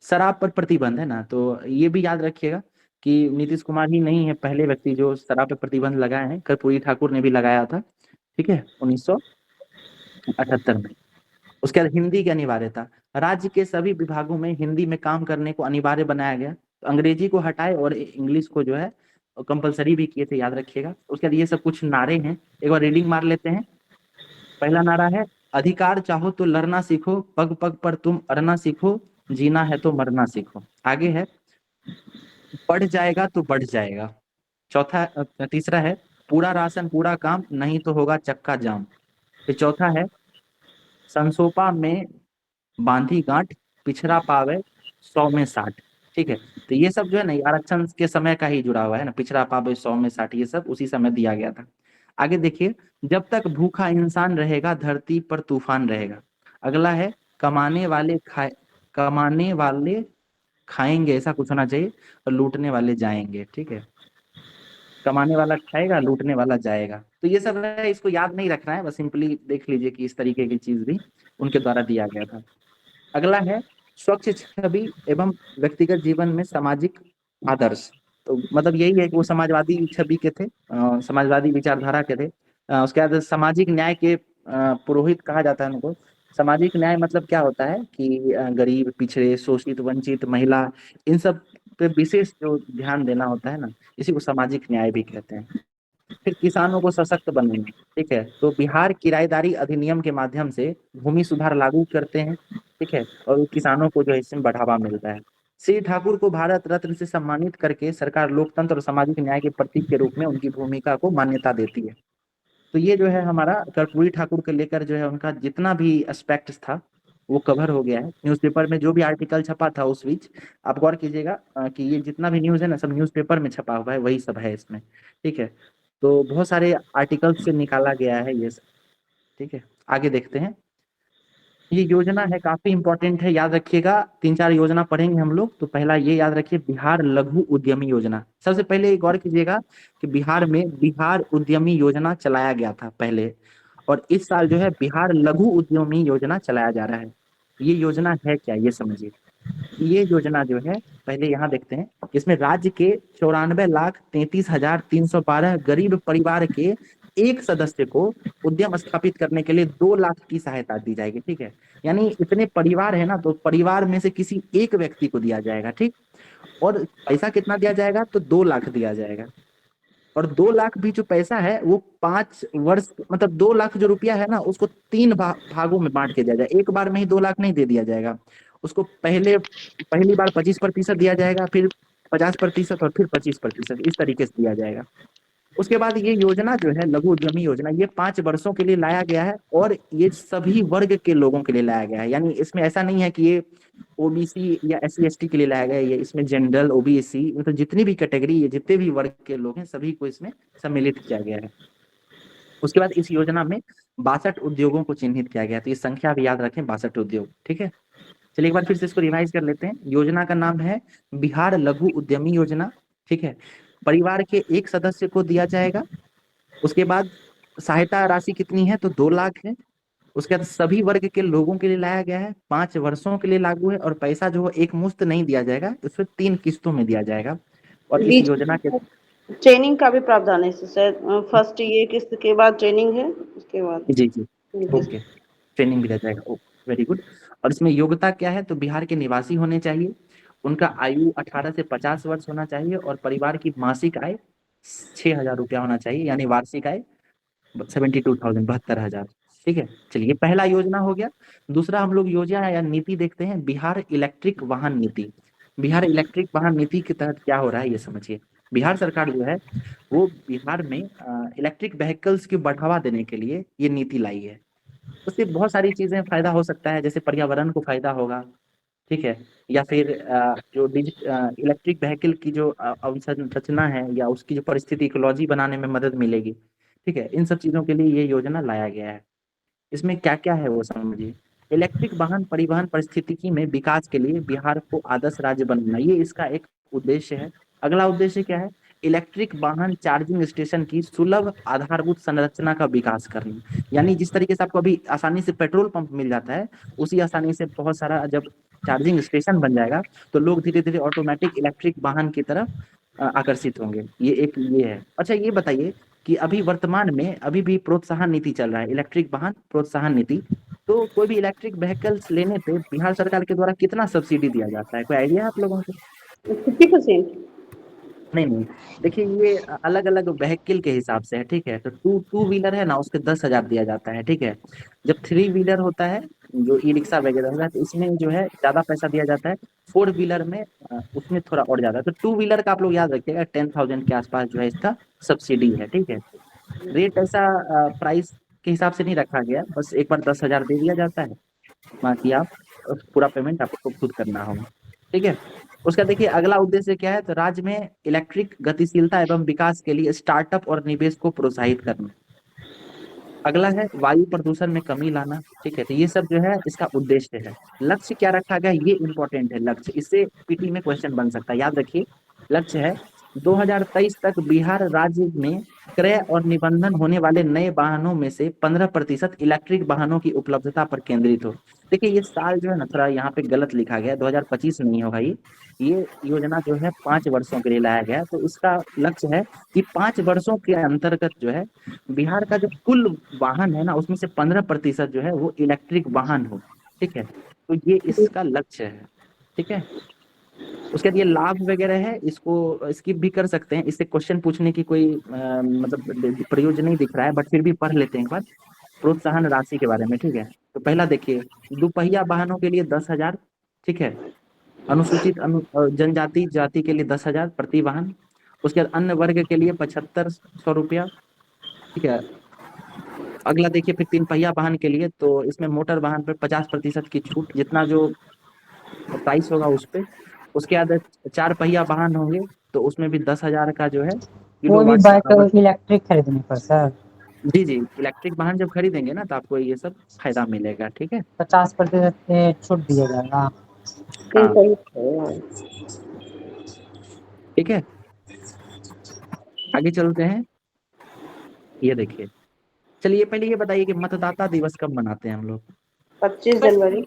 शराब पर प्रतिबंध है ना, तो ये भी याद रखिएगा कि नीतीश कुमार ही नहीं है पहले व्यक्ति जो शराब पर प्रतिबंध लगाए हैं, कर्पूरी ठाकुर ने भी लगाया था। ठीक है, 1978 में। उसके बाद हिंदी की अनिवार्यता, राज्य के सभी विभागों में हिंदी में काम करने को अनिवार्य बनाया गया, तो अंग्रेजी को हटाए और इंग्लिश को जो है कंपलसरी भी किए थे, याद रखिएगा। उसके बाद ये सब कुछ नारे हैं, एक बार रीडिंग मार लेते हैं। पहला नारा है, अधिकार चाहो तो लड़ना सीखो, पग पग पर तुम अड़ना सीखो, जीना है तो मरना सीखो। आगे है, बढ़ जाएगा तो बढ़ जाएगा। तीसरा है, पूरा राशन पूरा काम, नहीं तो होगा चक्का जाम। फिर चौथा है, संसोपा में बांधी गांठ, पिछड़ा पावे 100 में 60। ठीक है। तो ये सब जो है ना, आरक्षण के समय का ही जुड़ा हुआ है ना, पिछड़ा पावे 100 में 60, ये सब उसी समय दिया गया था। आगे देखिए, जब तक भूखा इंसान रहेगा धरती पर तूफान रहेगा। अगला है, कमाने वाले खाएंगे, ऐसा कुछ होना चाहिए, और लूटने वाले जाएंगे। ठीक है। कमाने वाला खाएगा, लूटने वाला जाएगा। तो ये सब है, इसको याद नहीं रखना है, बस सिंपली देख लीजिए कि इस तरीके की चीज भी उनके द्वारा दिया गया था। अगला है, स्वच्छ छवि एवं व्यक्तिगत जीवन में सामाजिक आदर्श। तो मतलब यही है कि वो समाजवादी छवि के थे, समाजवादी विचारधारा के थे। उसके बाद सामाजिक न्याय के पुरोहित कहा जाता है उनको। सामाजिक न्याय मतलब क्या होता है कि गरीब, पिछड़े, शोषित, वंचित, महिला, इन सब पे विशेष जो ध्यान देना होता है ना, इसी को सामाजिक न्याय भी कहते हैं। फिर किसानों को सशक्त बनाएंगे। ठीक है। तो बिहार किराएदारी अधिनियम के माध्यम से भूमि सुधार लागू करते हैं। ठीक है। और किसानों को जो है इसमें बढ़ावा मिलता है। श्री ठाकुर को भारत रत्न से सम्मानित करके सरकार लोकतंत्र और सामाजिक न्याय के प्रतीक के रूप में उनकी भूमिका को मान्यता देती है। तो ये जो है हमारा कर्पूरी ठाकुर को लेकर जो है उनका जितना भी एस्पेक्ट्स था वो कवर हो गया है। न्यूज़पेपर में जो भी आर्टिकल छपा था उस बीच आप गौर कीजिएगा कि ये जितना भी न्यूज़ है ना, सब न्यूज़पेपर में छपा हुआ है, वही सब है इसमें। ठीक है। तो बहुत सारे आर्टिकल से निकाला गया है ये सब। ठीक है। आगे देखते हैं, ये योजना है काफी इंपॉर्टेंट है, याद रखिएगा। 3-4 योजना पढ़ेंगे हम लोग। तो पहला ये याद रखिए, बिहार लघु उद्यमी योजना। सबसे पहले गौर कीजिएगा कि बिहार में बिहार उद्यमी योजना चलाया गया था पहले, और इस साल जो है बिहार लघु उद्यमी योजना चलाया जा रहा है। ये योजना है क्या, ये समझिए। ये योजना जो है, पहले यहाँ देखते हैं, इसमें राज्य के 94,33,312 गरीब परिवार के एक सदस्य को उद्यम स्थापित करने के लिए 2 लाख की सहायता दी जाएगी। ठीक है। यानी इतने परिवार है ना, तो परिवार में से किसी एक व्यक्ति को दिया जाएगा। ठीक। और पैसा कितना दिया जाएगा, तो 2 लाख दिया जाएगा। और 2 लाख भी जो पैसा है वो 5 वर्ष, मतलब 2 लाख जो रुपया है ना, उसको 3 भागों में बांट के दिया जाएगा। एक बार में ही 2 लाख नहीं दे दिया जाएगा। उसको पहली बार 25% दिया जाएगा, फिर 50% और फिर 25%, इस तरीके से दिया जाएगा। उसके बाद ये योजना जो है लघु उद्यमी योजना, ये 5 वर्षों के लिए लाया गया है, और ये सभी वर्ग के लोगों के लिए लाया गया है। यानी इसमें ऐसा नहीं है कि ये ओबीसी या एससी एसटी के लिए लाया गया है, ये इसमें जनरल, ओबीसी, मतलब जितनी भी कैटेगरी, ये जितने भी वर्ग के लोग हैं सभी को इसमें सम्मिलित किया गया है। उसके बाद इस योजना में 62 उद्योगों को चिन्हित किया गया है। तो ये संख्या भी याद रखें, 62 उद्योग। ठीक है। चलिए एक बार फिर से इसको रिवाइज कर लेते हैं। योजना का नाम है बिहार लघु उद्यमी योजना। ठीक है। परिवार के एक सदस्य को दिया जाएगा। उसके बाद सहायता राशि कितनी है, तो 2 लाख है। उसके बाद सभी वर्ग के लोगों के लिए लाया गया है, 5 वर्षों के लिए लागू है, और पैसा जो है एक मुश्त नहीं दिया जाएगा, उसमें 3 किस्तों में दिया जाएगा। और इस बीच योजना के ट्रेनिंग का भी प्रावधान है इससे शायद। फर्स्ट ये किस्त के बाद ट्रेनिंग है, उसके बाद जी ओके, ट्रेनिंग भी रह जाएगा। Very good. और इसमें योग्यता क्या है, तो बिहार के निवासी होने चाहिए, उनका आयु 18 से 50 वर्ष होना चाहिए, और परिवार की मासिक आय 6,000 रुपया होना चाहिए, यानी वार्षिक आय 72,000, 72,000। ठीक है, चलिए पहला योजना हो गया। दूसरा हम लोग योजना या नीति देखते हैं, बिहार इलेक्ट्रिक वाहन नीति। बिहार इलेक्ट्रिक वाहन नीति के तहत क्या हो रहा है ये समझिए। बिहार सरकार जो है वो बिहार में इलेक्ट्रिक व्हीकल्स की बढ़ावा देने के लिए ये नीति लाई है। उससे बहुत सारी चीजें फायदा हो सकता है, जैसे पर्यावरण को फायदा होगा, ठीक है, या फिर जो इलेक्ट्रिक व्हीकल की जो अवसंरचना है या उसकी जो परिस्थिति इकोलॉजी बनाने में मदद मिलेगी। ठीक है, इन सब चीजों के लिए ये योजना लाया गया है। इसमें क्या क्या है वो समझिए। इलेक्ट्रिक वाहन परिवहन परिस्थितिकी में विकास के लिए बिहार को आदर्श राज्य बनाना, ये इसका एक उद्देश्य है। अगला उद्देश्य क्या है, इलेक्ट्रिक वाहन चार्जिंग स्टेशन की सुलभ आधारभूत संरचना का विकास करना। यानी जिस तरीके से आपको अभी आसानी से पेट्रोल पंप मिल जाता है, उसी आसानी से बहुत सारा जब चार्जिंग स्टेशन बन जाएगा तो लोग धीरे धीरे ऑटोमेटिक इलेक्ट्रिक वाहन की तरफ आकर्षित होंगे। ये एक ये है। अच्छा ये बताइए कि अभी वर्तमान में अभी भी प्रोत्साहन नीति चल रहा है, इलेक्ट्रिक वाहन प्रोत्साहन नीति। तो कोई भी इलेक्ट्रिक व्हीकल्स लेने पे बिहार सरकार के द्वारा कितना सब्सिडी दिया जाता है, कोई आइडिया है आप लोगों को? 50%। नहीं, देखिए ये अलग अलग व्हीकल के हिसाब से है। ठीक है, तो टू व्हीलर है ना, उसके 10,000 दिया जाता है। ठीक है, जब 3 व्हीलर होता है जो ई रिक्शा वगैरह होता है तो उसमें जो है ज्यादा पैसा दिया जाता है। 4 व्हीलर में उसमें थोड़ा और ज्यादा। तो 2 व्हीलर का आप लोग याद रखिएगा 10,000 के आसपास जो है इसका सब्सिडी है। ठीक है, रेट ऐसा प्राइस के हिसाब से नहीं रखा गया, बस एक बार 10,000 दे दिया जाता है, बाकी आप पूरा पेमेंट आपको खुद करना होगा। ठीक है, उसका देखिए अगला उद्देश्य क्या है, तो राज्य में इलेक्ट्रिक गतिशीलता एवं विकास के लिए स्टार्टअप और निवेश को प्रोत्साहित करना। अगला है वायु प्रदूषण में कमी लाना। ठीक है, तो ये सब जो है इसका उद्देश्य है। लक्ष्य क्या रखा गया, ये इंपॉर्टेंट है लक्ष्य, इससे पीटी में क्वेश्चन बन सकता है, याद रखिए। लक्ष्य है 2023 तक बिहार राज्य में क्रय और निबंधन होने वाले नए वाहनों में से 15% इलेक्ट्रिक वाहनों की उपलब्धता पर केंद्रित हो। देखिए ये साल जो है ना थोड़ा यहाँ पे गलत लिखा गया, 2025 नहीं होगा ये योजना जो है 5 वर्षों के लिए लाया गया। तो इसका लक्ष्य है कि 5 वर्षों के अंतर्गत जो है बिहार का जो कुल वाहन है ना उसमें से 15% जो है वो इलेक्ट्रिक वाहन हो। ठीक है, तो ये इसका लक्ष्य है। ठीक है, उसके बाद ये लाभ वगैरह है, इसको स्किप भी कर सकते हैं, इससे क्वेश्चन पूछने की कोई मतलब प्रयोजन नहीं दिख रहा है, बट फिर भी पढ़ लेते हैं एक बार प्रोत्साहन राशि के बारे में। ठीक है, तो पहला देखिए, दुपहिया वाहनों के लिए 10,000। ठीक है, अनुसूचित जनजाति जाति के लिए 10,000 प्रति वाहन। उसके बाद अन्य वर्ग के लिए 7,500 रुपया। ठीक है, अगला देखिए फिर 3 पहिया वाहन के लिए, तो इसमें मोटर वाहन पर 50% की छूट, जितना जो प्राइस होगा उस पर। उसके बाद 4 पहिया वाहन होंगे तो उसमें भी 10,000 का जो है वो भी किलोवाट बाइक इलेक्ट्रिक खरीदने पर सर जी इलेक्ट्रिक वाहन जब खरीदेंगे ना तो आपको ये सब फायदा मिलेगा। ठीक है, 50% छूट दिया जाएगा। हाँ, ठीक है, आगे चलते हैं। ये देखिए, चलिए पहले ये बताइए कि मतदाता दिवस कब मनाते हैं हम लोग? 25 जनवरी।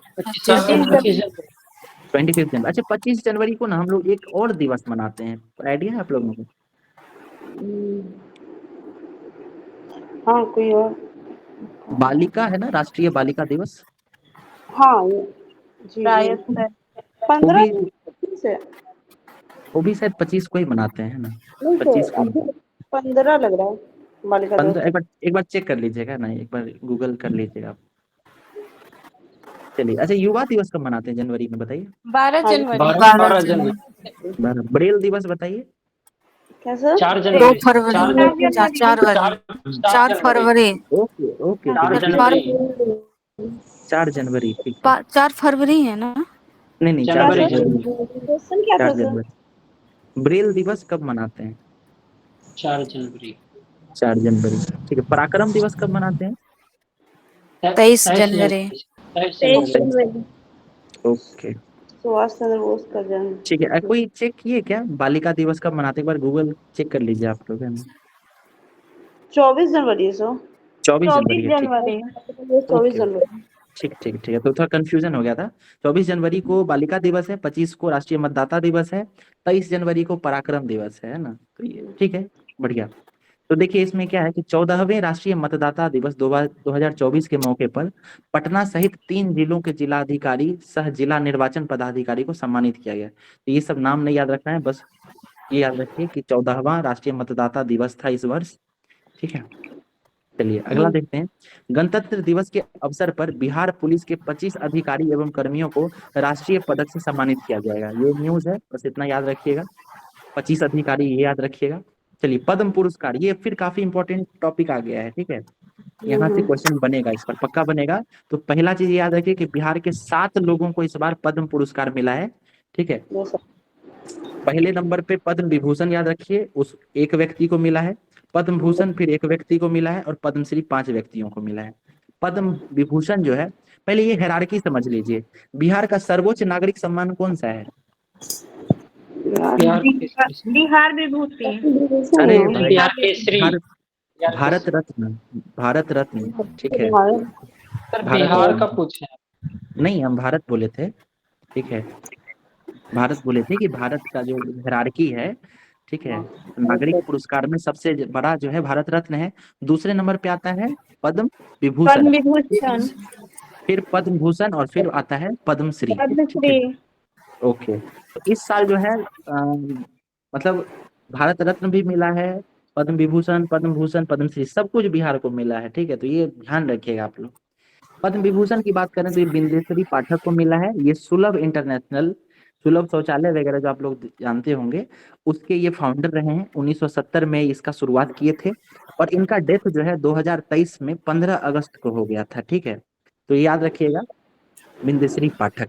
25 जनवरी। अच्छा 25 जनवरी को ना हम लोग एक और दिवस मनाते हैं, आइडिया है आप लोगों को? हाँ कोई और। बालिका है ना, राष्ट्रीय बालिका दिवस। हाँ जी शायद जी। सर। 15 से वो भी शायद 25 को ही मनाते हैं ना, नहीं 25 सर, को। अभी 15 लग रहा है बालिका दिवस। 15 एक बार चेक कर लीजिएगा ना, एक बार गूगल कर लीजिएगा आप। चलिए, अच्छा युवा दिवस कब मनाते हैं जनवरी में बताइए? 12 जनवरी। 12 जनवरी। ब्रेल दिवस बताइए। क्या सर? 4 2 जनवरी। फरवरी, 4 फरवरी, ओके ओके, 4 जनवरी। 4 जनवरी, ठीक है। 4 फरवरी है ना? नहीं 4 जनवरी। क्वेश्चन क्या था 4 सर? जनवरी। ब्रेल दिवस कब मनाते हैं? 4 जनवरी। 4 जनवरी, ठीक है। पराक्रम दिवस कब मनाते हैं? 23 जनवरी। 23 जनवरी। ओके, सुभाष चंद्र बोस का जन्म। ठीक है। कोई चेक किए क्या बालिका दिवस कब मनाते हैं? एक बार गूगल चेक कर लीजिए आप लोग, है ना। 24 जनवरी है सर। 24 जनवरी 24 है, ठीक जनवरी। ये 24 ओके जनवरी। ठीक है, तो थोड़ा कंफ्यूजन हो गया था। 24 जनवरी को बालिका दिवस है, 25 को राष्ट्रीय मतदाता दिवस है, 23 जनवरी को पराक्रम दिवस है ना। तो ये ठीक है, बढ़िया। तो देखिए इसमें क्या है कि 14वें राष्ट्रीय मतदाता दिवस 2024 के मौके पर पटना सहित 3 जिलों के जिलाधिकारी सह जिला निर्वाचन पदाधिकारी को सम्मानित किया गया। तो ये सब नाम नहीं याद रखना है, बस ये याद रखिए कि 14वां राष्ट्रीय मतदाता दिवस था इस वर्ष। ठीक है, चलिए अगला देखते हैं। गणतंत्र दिवस के अवसर पर बिहार पुलिस के 25 अधिकारी एवं कर्मियों को राष्ट्रीय पदक से सम्मानित किया जाएगा। ये न्यूज है, बस इतना याद रखिएगा। 25 अधिकारी, ये याद रखिएगा। चलिए पद्म पुरस्कार, ये फिर काफी इंपॉर्टेंट टॉपिक आ गया है। ठीक है, यहाँ से क्वेश्चन बनेगा, इस पर पक्का बनेगा। तो पहला चीज याद रखिए कि बिहार के 7 लोगों को इस बार पद्म पुरस्कार मिला है। ठीक है, पहले नंबर पे पद्म विभूषण याद रखिए, उस एक व्यक्ति को मिला है। पद्म भूषण फिर एक व्यक्ति को मिला है, और पद्मश्री 5 व्यक्तियों को मिला है। पद्म विभूषण जो है, पहले ये हायरार्की समझ लीजिए। बिहार का सर्वोच्च नागरिक सम्मान कौन सा है? बिहार विभूति। अरे भाई, बिहार केसरी। भारत रत्न, भारत रत्न। ठीक है, सर बिहार का पूछे। नहीं हम भारत बोले थे। ठीक है, भारत बोले थे कि भारत का जो हायरार्की है। ठीक है, नागरिक पुरस्कार में सबसे बड़ा जो है भारत रत्न है। दूसरे नंबर पे आता है पद्म विभूषण, फिर पद्म भूषण, और फिर आता है पद्मश्री। ओके, तो इस साल जो है मतलब भारत रत्न भी मिला है, पद्म विभूषण, पद्म भूषण, पद्मश्री, सब कुछ बिहार को मिला है। ठीक है, तो ये ध्यान रखिएगा आप लोग। पद्म विभूषण की बात करें तो ये बिंदेश्वरी पाठक को मिला है। ये सुलभ इंटरनेशनल, सुलभ शौचालय वगैरह जो आप लोग जानते होंगे, उसके ये फाउंडर रहे हैं। 1970 में इसका शुरुआत किए थे, और इनका डेथ जो है 2023 में 15 अगस्त को हो गया था। ठीक है, तो याद रखिएगा बिंदेश्वरी पाठक।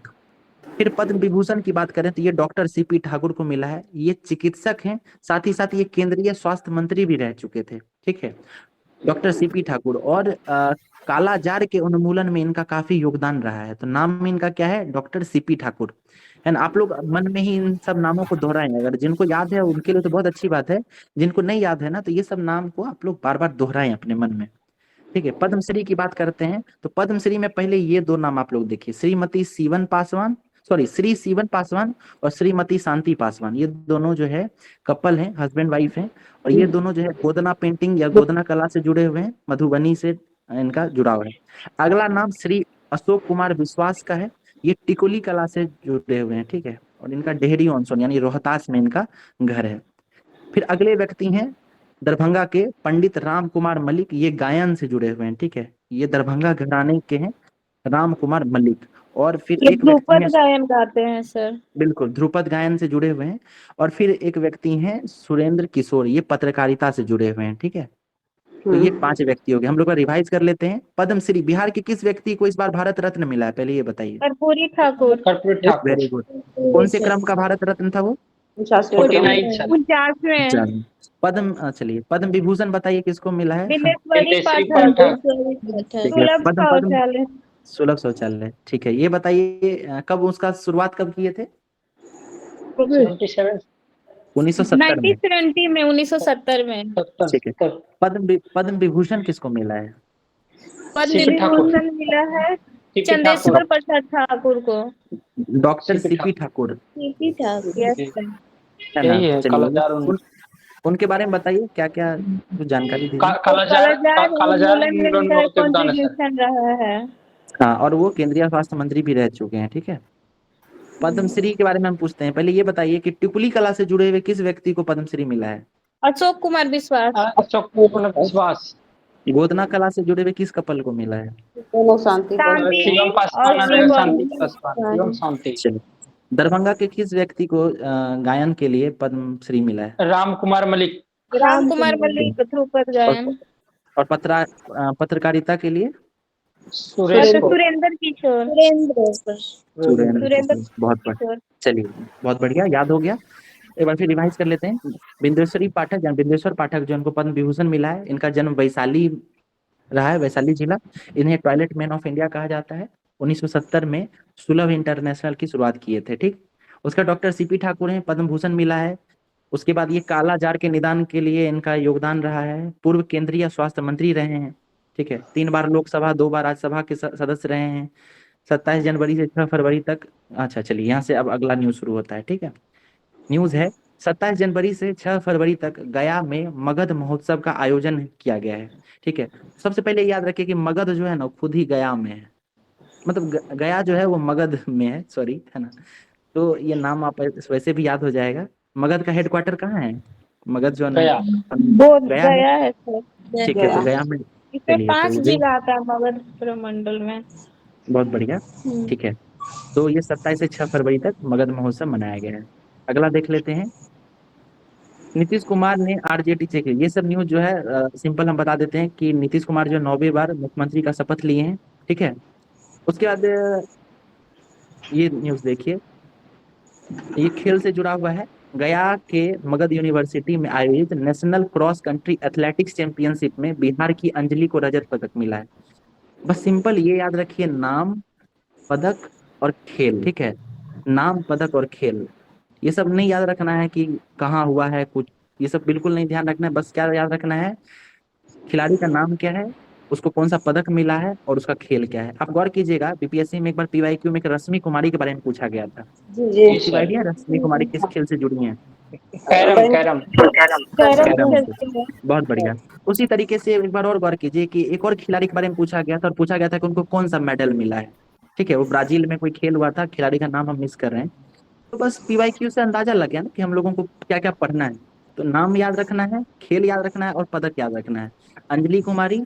फिर पद्म विभूषण की बात करें तो ये डॉक्टर सीपी ठाकुर को मिला है। ये चिकित्सक हैं, साथ ही साथ ये केंद्रीय स्वास्थ्य मंत्री भी रह चुके थे। ठीक है, डॉक्टर सीपी ठाकुर, और कालाजार के उन्मूलन में इनका काफी योगदान रहा है। तो नाम इनका क्या है? डॉक्टर सीपी ठाकुर है ना। आप लोग मन में ही इन सब नामों को दोहराएं, अगर जिनको याद है उनके लिए तो बहुत अच्छी बात है, जिनको नहीं याद है ना, तो ये सब नाम को आप लोग बार बार दोहराएं अपने मन में। ठीक है, पद्मश्री की बात करते हैं तो पद्मश्री में पहले ये 2 नाम आप लोग देखिए, श्रीमती सीवन पासवान, सॉरी श्री सीवन पासवान और श्रीमती शांति पासवान। ये दोनों जो है कपल हैं, हस्बैंड वाइफ हैं, और ये दोनों जो है गोदना पेंटिंग या गोदना कला से जुड़े हुए हैं, मधुबनी से इनका जुड़ाव है। अगला नाम श्री अशोक कुमार विश्वास का है, ये टिकोली कला से जुड़े हुए हैं। ठीक है, और इनका डेहरी ऑनसोन यानी रोहतास में इनका घर है। फिर अगले व्यक्ति हैं दरभंगा के पंडित राम कुमार मलिक, ये गायन से जुड़े हुए हैं। ठीक है, ये दरभंगा घराने के हैं राम कुमार मलिक। और फिर एक व्यक्ति हैं, गायन गाते हैं सर। बिल्कुल ध्रुपद गायन से जुड़े हुए हैं। और फिर एक व्यक्ति हैं सुरेंद्र किशोर, ये पत्रकारिता से जुड़े हुए हैं। ठीक है, तो ये 5 व्यक्ति हो गए। हम लोग रिवाइज कर लेते हैं। पद्मश्री, बिहार के किस व्यक्ति को इस बार भारत रत्न मिला है, पहले ये बताइए। कर्पूरी ठाकुर। Very good. कौन से क्रम का भारत रत्न था वो? 49। पद्म, चलिए पद्म विभूषण बताइए किसको मिला है? सुलभ शौचालय। ठीक है, ये बताइए कब उसका शुरुआत कब किए थे? 1970 में। 1970 में। ठीक है, पद्म विभूषण किसको मिला है? पद्म विभूषण मिला है चंदेश्वर प्रसाद ठाकुर को। डॉक्टर सीपी ठाकुर है ना। उनके बारे में बताइए क्या क्या जानकारी दी। हाँ, और वो केंद्रीय स्वास्थ्य मंत्री भी रह चुके हैं। ठीक है, पद्मश्री के बारे में हम पूछते हैं। पहले ये बताइए कि टिकुली कला से जुड़े हुए किस व्यक्ति को पद्मश्री मिला है? अशोक कुमार विश्वास। गोदना कला से जुड़े हुए किस कपल को मिला है? दरभंगा के किस व्यक्ति को गायन के लिए पद्मश्री मिला है? राम कुमार मलिक। ध्रुपद गायन। और पत्रकारिता के लिए सुरेंद्र किशोर। बहुत बढ़िया, चलिए बहुत बढ़िया, याद हो गया। एक बार फिर रिवाइज कर लेते हैं। बिंदेश्वरी पाठक, बिंदेश्वर पाठक जो इनको पद्म विभूषण मिला है, इनका जन्म वैशाली रहा है, वैशाली जिला। इन्हें टॉयलेट मैन ऑफ इंडिया कहा जाता है। 1970 में सुलभ इंटरनेशनल की शुरुआत किए थे। ठीक, उसका डॉक्टर सीपी ठाकुर है, पद्म भूषण मिला है। उसके बाद ये काला जार के निदान के लिए इनका योगदान रहा है। पूर्व केंद्रीय स्वास्थ्य मंत्री रहे हैं। ठीक है, 3 बार लोकसभा, 2 बार राज्यसभा के सदस्य रहे हैं। 27 जनवरी से 6 फरवरी तक। अच्छा चलिए, यहाँ से अब अगला न्यूज शुरू होता है। ठीक है, न्यूज है 27 जनवरी से 6 फरवरी तक गया में मगध महोत्सव का आयोजन किया गया है। ठीक है, सबसे पहले याद रखिए कि मगध जो है ना खुद ही गया में है, मतलब गया जो है वो मगध में है, सॉरी, है ना। तो ये नाम आप वैसे भी याद हो जाएगा। मगध का हेडक्वार्टर कहाँ है? मगध जो है ना गया। बोध गया है। गया है सर। ठीक है, तो गया में इसमें चलिए 5 तो जिला आता है मगध प्रमंडल में। बहुत बढ़िया। ठीक है, तो ये 27 से 6 फरवरी तक मगध महोत्सव मनाया गया है। अगला देख लेते हैं। नीतीश कुमार ने आरजेडी चेक, ये सब न्यूज जो है सिंपल हम बता देते हैं कि नीतीश कुमार जो 9वीं बार मुख्यमंत्री का शपथ लिए हैं। ठीक है, उसके बाद ये न्यूज देखिए, ये खेल से जुड़ा हुआ है। गया के मगध यूनिवर्सिटी में आयोजित national cross country athletics championship में बिहार की अंजलि को रजत पदक मिला है। बस सिंपल ये याद रखिए, नाम, पदक और खेल। ठीक है, नाम, पदक और खेल, ये सब नहीं याद रखना है कि कहाँ हुआ है कुछ, ये सब बिल्कुल नहीं ध्यान रखना है। बस क्या याद रखना है, खिलाड़ी का नाम क्या है, उसको कौन सा पदक मिला है और उसका खेल क्या है। आप गौर कीजिएगा, बीपीएससी में एक बार पीवाईक्यू में एक रश्मि कुमारी के बारे में पूछा गया था। जी किसी आइडिया रश्मि कुमारी किस खेल से जुड़ी हैं? कैरम कैरम कैरम से। खेलते हैं। बहुत बढ़िया। उसी तरीके से एक बार और गौर कीजिए कि एक और खिलाड़ी के बारे में पूछा गया था, और पूछा गया था कि उनको कौन सा मेडल मिला है। ठीक है, वो ब्राजील में कोई खेल हुआ था, खिलाड़ी का नाम हम मिस कर रहे हैं। तो बस पीवाईक्यू से अंदाजा लग गया ना कि हम लोगों को क्या क्या पढ़ना है। तो नाम याद रखना है, खेल याद रखना है और पदक याद रखना है। अंजलि कुमारी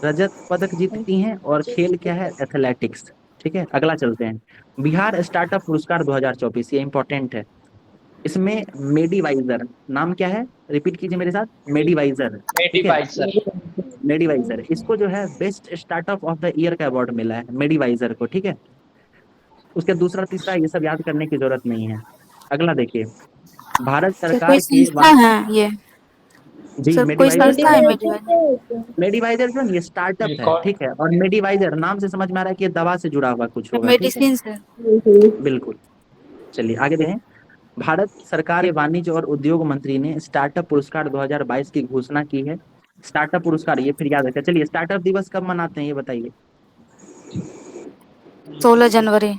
रजत पदक जीतती हैं और खेल क्या है, एथलेटिक्स। ठीक है, अगला चलते हैं। बिहार स्टार्टअप पुरस्कार 2024, ये इंपॉर्टेंट है। इसमें मेडीवाइजर, नाम क्या है, रिपीट कीजिए मेरे साथ, मेडीवाइजर। ठीक है, मेडीवाइजर, इसको जो है best startup of the year का अवार्ड मिला है मेडीवाइजर को। ठीक है, उसके दूसरा तीसरा ये सब याद करने की जरूरत नहीं है। अगला देखिए, भारत सर सरकार कोई के संस्था है ये? जी सर कोई मेडीवाइजर, संस्था है मेडिवाइजर? मेडीवाइजर जो है ये स्टार्टअप है। ठीक है, और मेडीवाइजर नाम से समझ में आ रहा है कि ये दवा से जुड़ा हुआ कुछ होगा। ठीक है, मेडिसिन से? बिल्कुल। चलिए आगे देखें। भारत सरकार के वाणिज्य और उद्योग मंत्री ने स्टार्टअप पुरस्कार 2022 की घोषणा की है। स्टार्टअप पुरस्कार, ये फिर याद रखें। चलिए, स्टार्टअप दिवस कब मनाते हैं ये बताइए? 16 जनवरी।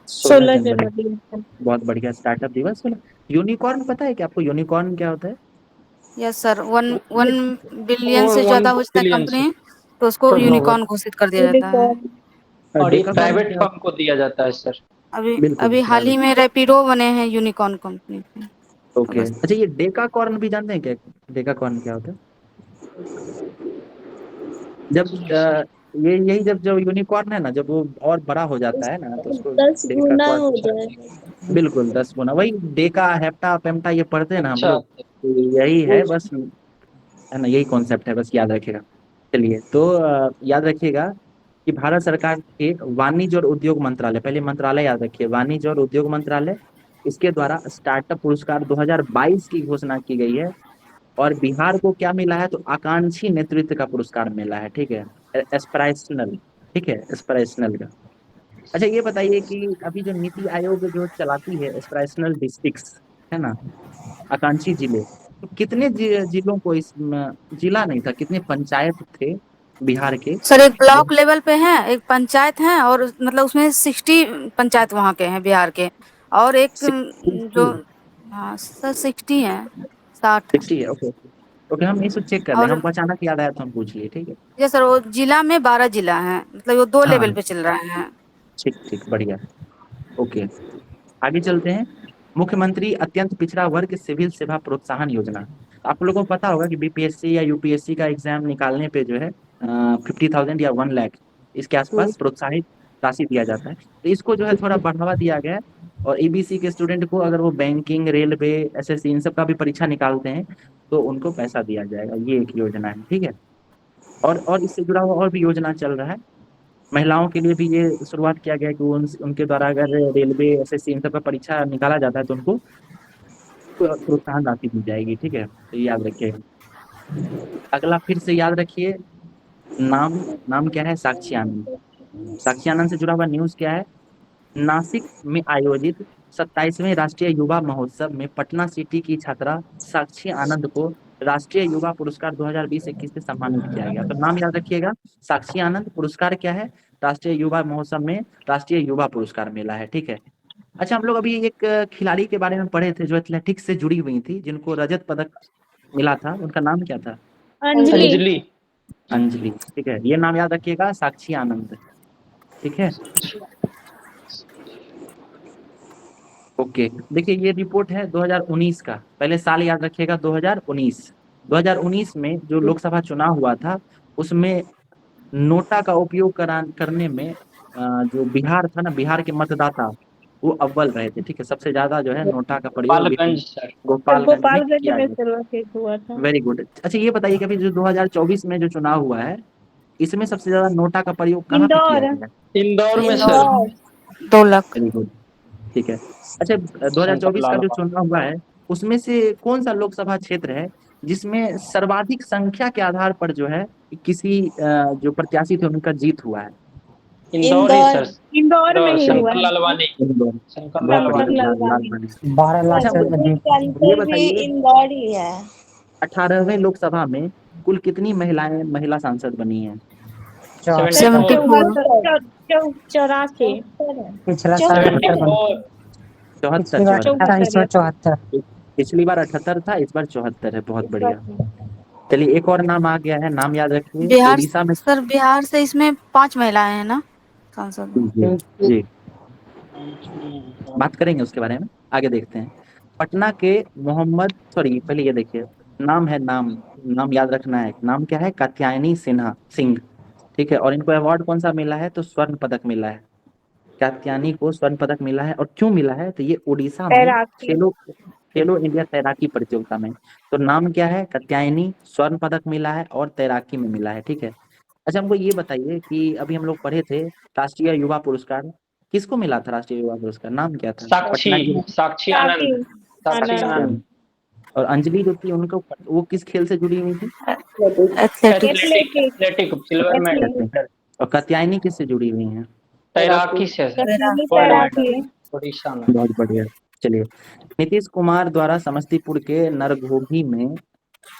16 जनवरी। बहुत बढ़िया, स्टार्टअप दिवस। यूनिकॉर्न पता है कि आपको यूनिकॉर्न क्या होता है? यस सर, 1 बिलियन से ज्यादा हो जाता है कंपनी तो उसको यूनिकॉर्न घोषित कर दिया जाता है। और ये डेकाकॉर्न प्राइवेट क्या? फर्म को दिया जाता है सर। बिल्कुल, अभी हाल ही में रैपिडो बने हैं यूनिकॉर्न कंपनी पे। ओके। अच्छा, ये डेकाकॉर्न भी जानते हैं क्या? डेकाकॉर्न क्या होता है? जब ये यही जब जो यूनिकॉर्न है ना, जब वो और बड़ा हो जाता है ना तो उसको 10 गुना डेकाकॉर्न। हो जाएगा। बिल्कुल 10 गुना, वही डेका हेप्टा पेम्टा ये पढ़ते हैं ना हम अच्छा। लोग, तो यही है बस, है ना, यही कॉन्सेप्ट है, बस याद रखिएगा। चलिए, तो याद रखिएगा कि भारत सरकार के वाणिज्य और उद्योग मंत्रालय, पहले मंत्रालय याद रखिए, वाणिज्य और उद्योग मंत्रालय, इसके द्वारा स्टार्टअप पुरस्कार 2022 की घोषणा की गई है। और बिहार को क्या मिला है, तो आकांक्षी नेतृत्व का पुरस्कार मिला है। ठीक है, एस्पिरेशनल। ठीक है, एस्पिरेशनल का। अच्छा, ये बताइए कि अभी जो नीति आयोग जो चलाती है एस्पिरेशनल डिस्ट्रिक्ट्स, है ना, आकांक्षी जिले, तो कितने जिलों को जिला नहीं था, कितने पंचायत थे बिहार के? सर एक ब्लॉक लेवल पे है, एक पंचायत है, और मतलब उसमें 60 पंचायत वहाँ के हैं बिहार के, और एक जो, हाँ सर 60 है, 60 है। 60 है, ओके ओके, हम इसको चेक कर लें, और हमको अचानक याद आया तो हम पूछ लिए। ठीक है, ये सर वो जिला में 12 जिला है, मतलब वो 2 हाँ लेवल पे चल रहा है। ठीक ठीक, बढ़िया, ओके। आगे चलते हैं। मुख्यमंत्री अत्यंत पिछड़ा वर्ग सिविल सेवा प्रोत्साहन योजना। आप लोगों को पता होगा कि बीपीएससी या यूपीएससी का एग्जाम निकालने पे जो है 50,000 या 1 लाख इसके आसपास प्रोत्साहित राशि दिया जाता है। तो इसको जो है थोड़ा बढ़ावा दिया गया है, और ईबीसी के स्टूडेंट को अगर वो बैंकिंग, रेलवे, एसएससी इन सब का भी परीक्षा निकालते हैं तो उनको पैसा दिया जाएगा। ये एक योजना है। ठीक है, और इससे जुड़ा हुआ और भी योजना चल रहा है। महिलाओं के लिए भी ये शुरुआत किया गया है कि उनके द्वारा अगर रेलवे, एसएससी इन सब का परीक्षा निकाला जाता है तो उनको प्रोत्साहन राशि दी जाएगी। ठीक है, तो याद रखिए। अगला फिर से याद रखिए, नाम क्या है, साक्षी आनंद। साक्षी आनंद से जुड़ा हुआ न्यूज क्या है? नासिक में आयोजित 27वें राष्ट्रीय युवा महोत्सव में पटना सिटी की छात्रा साक्षी आनंद को राष्ट्रीय युवा पुरस्कार 2020-21 से सम्मानित किया गया। तो नाम याद रखिएगा, साक्षी आनंद। पुरस्कार क्या है? राष्ट्रीय युवा महोत्सव में राष्ट्रीय युवा पुरस्कार मिला है, ठीक है। अच्छा, हम लोग अभी एक खिलाड़ी के बारे में पढ़े थे जो एथलेटिक्स से जुड़ी हुई थी, जिनको रजत पदक मिला था, उनका नाम क्या था? अंजलि। अंजलि। अंजलि, ठीक है। ये नाम याद रखिएगा, साक्षी आनंद, ठीक है। ओके, देखिए ये रिपोर्ट है 2019 का, पहले साल याद रखिएगा 2019। 2019 में जो लोकसभा चुनाव हुआ था उसमें नोटा का उपयोग करने में जो बिहार था ना, बिहार के मतदाता वो अव्वल रहे थे, ठीक है। सबसे ज्यादा जो है नोटा का प्रयोग गोपालगंज सर। गोपालगंज में गोपालगंज किया में गया। सर्वा ठीक हुआ था। Very good. अच्छा, ये बताइए कि अभी जो 2024 में जो चुनाव हुआ है, इसमें सबसे ज्यादा नोटा का प्रयोग कहाँ पे किया इंदौर। गया? इंदौर में sir. Indore. 2 lakh. Very good, ठीक है। अच्छा, 2024 का जो चुनाव हुआ है उसमें से कौन सा लोकसभा क्षेत्र है जिसमें सर्वाधिक संख्या के आधार पर जो है किसी जो प्रत्याशी थे उनका जीत हुआ है? इंदौर ही सर। इंदौर में ही हुआ शंकर है। लालवानी। इंदौर। शंकर बहुत शंकर बढ़िया, लालवानी। लालवानी। 12 लाख अच्छा, से अधिक। ये बताइए इंदौर ही है। 18वें लोकसभा में कुल कितनी महिला सांसद बनी हैं? 74। 84। पिछला साल 74। 74। पिछली बार 74। 274। पिछली बार 78 था, इस बार 74 है। बहुत बढ़िया। चलिए, एक और नाम आ गया है, नाम याद रखिए। बिहार उड़ीसा में। सर, बिहार से इसमें 5 महिलाएं हैं ना सांसद में। जी जी, बात करेंगे उसके बारे में, आगे देखते हैं। पटना के पहले ये देखिए, नाम है, नाम याद रखना है। नाम क्या है? कात्यायनी सिंह, ठीक है। और इनको अवार्ड कौन सा मिला है? तो स्वर्ण पदक मिला है। कात्यायनी को स्वर्ण पदक मिला है, और क्यों मिला है? तो ये उड़ीसा में तैराकी। खेलो इंडिया तैराकी प्रतियोगिता में। तो नाम क्या है? कात्यायनी, स्वर्ण पदक मिला है और तैराकी में मिला है, ठीक है। अच्छा, हमको ये बताइए कि अभी हम लोग पढ़े थे राष्ट्रीय युवा पुरस्कार किसको मिला था? राष्ट्रीय युवा पुरस्कार नाम क्या था? पटना की साक्षी आनंद। साक्षी आनंद। और अंजलि जो थी उनको, वो किस खेल से जुड़ी हुई थी? एथलेटिक्स। Athletic silver medal. और कात्यायनी किससे जुड़ी हुई हैं? तैराकी से सर। तैराकी। उड़ीसा में। बहुत बढ़िया। चलिए, नीतीश कुमार द्वारा समस्तीपुर के नरघोघी में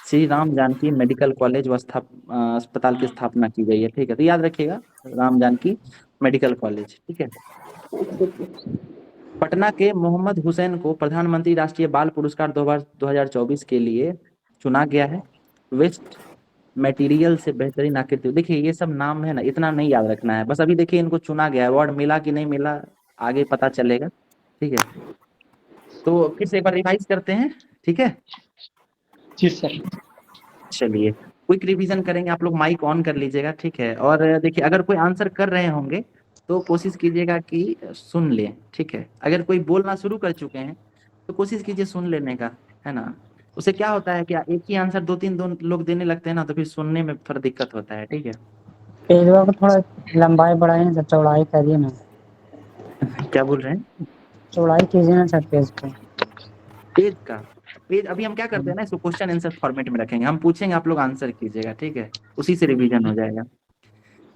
श्री राम जानकी मेडिकल कॉलेज व अस्पताल की स्थापना की गई है, ठीक है। तो याद रखिएगा, राम जानकी मेडिकल कॉलेज, ठीक है। पटना के मोहम्मद हुसैन को प्रधानमंत्री राष्ट्रीय बाल पुरस्कार 2024 के लिए चुना गया है। वेस्ट मटेरियल से बेहतरीन आकृति। देखिए, ये सब नाम है ना, इतना नहीं याद रखना है, बस अभी देखिए इनको चुना गया है। अवार्ड मिला कि नहीं मिला आगे पता चलेगा, ठीक है। तो फिर से एक बार रिवाइज करते हैं, ठीक है। जी सर। चलिए, क्विक रिवीजन करेंगे। आप लोग माइक ऑन कर लीजिएगा, ठीक है। और देखिए, अगर कोई आंसर कर रहे होंगे तो कोशिश कीजिएगा कि सुन लें, ठीक है। अगर कोई बोलना शुरू कर चुके हैं तो कोशिश कीजिए सुन लेने का, है ना। उससे क्या होता है कि एक ही आंसर दो लोग देने लगते हैं ना, तो फिर सुनने में थोड़ा दिक्कत होता है, ठीक है। पेजवा को थोड़ा लंबाई बढ़ाइए ना सर, चौड़ाई करिए ना। क्या बोल रहे हैं? चौड़ाई कीजिए ना सर पेज को। पेज अभी हम क्या करते हैं ना, इसको क्वेश्चन आंसर फॉर्मेट में रखेंगे। हम पूछेंगे, आप लोग आंसर कीजिएगा, ठीक है। उसी से रिवीजन हो जाएगा।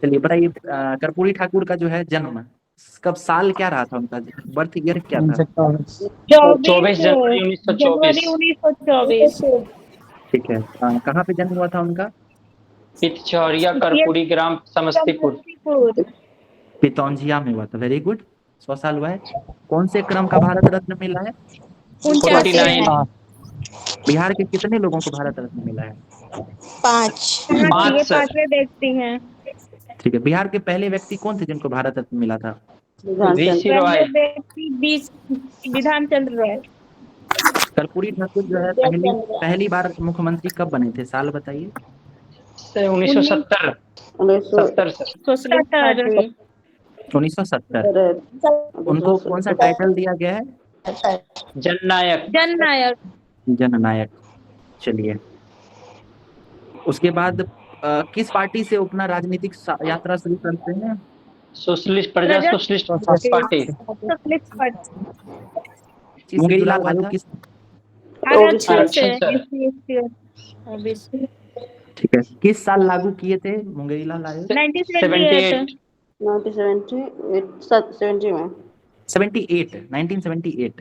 चलिए, बताइए, कर्पूरी ठाकुर का जो है जन्म कब, साल क्या रहा था उनका, बर्थ ईयर क्या था? 24 जनवरी 1924। ठीक है। कहाँ पे जन्म हुआ था उनका? पिथौरिया कर्पूरी ग्राम समस्तीपुर। पितौंजिया में हुआ था। Very good. 100 साल हुआ है। कौन से क्रम का भारत रत्न मिला है? 49। बिहार के कितने लोगों को भारत रत्न मिला है? 5 सर। व्यक्ति हैं। ठीक है। बिहार के पहले व्यक्ति कौन थे जिनको भारत रत्न मिला था? विधान चंद्र राय। कर्पूरी ठाकुर जो है पहली बार मुख्यमंत्री कब बने थे? साल बताइए। 1970। 1970। उनको कौन सा टाइटल दिया गया है? जननायक। जननायक। चलिए, उसके बाद किस पार्टी से अपना राजनीतिक यात्रा शुरू करते हैं? Socialist party. मुंगेरीलाल आयोग किस? ठीक है। किस साल लागू किए थे मुंगेरीलाल आयोग? 1978। 1978।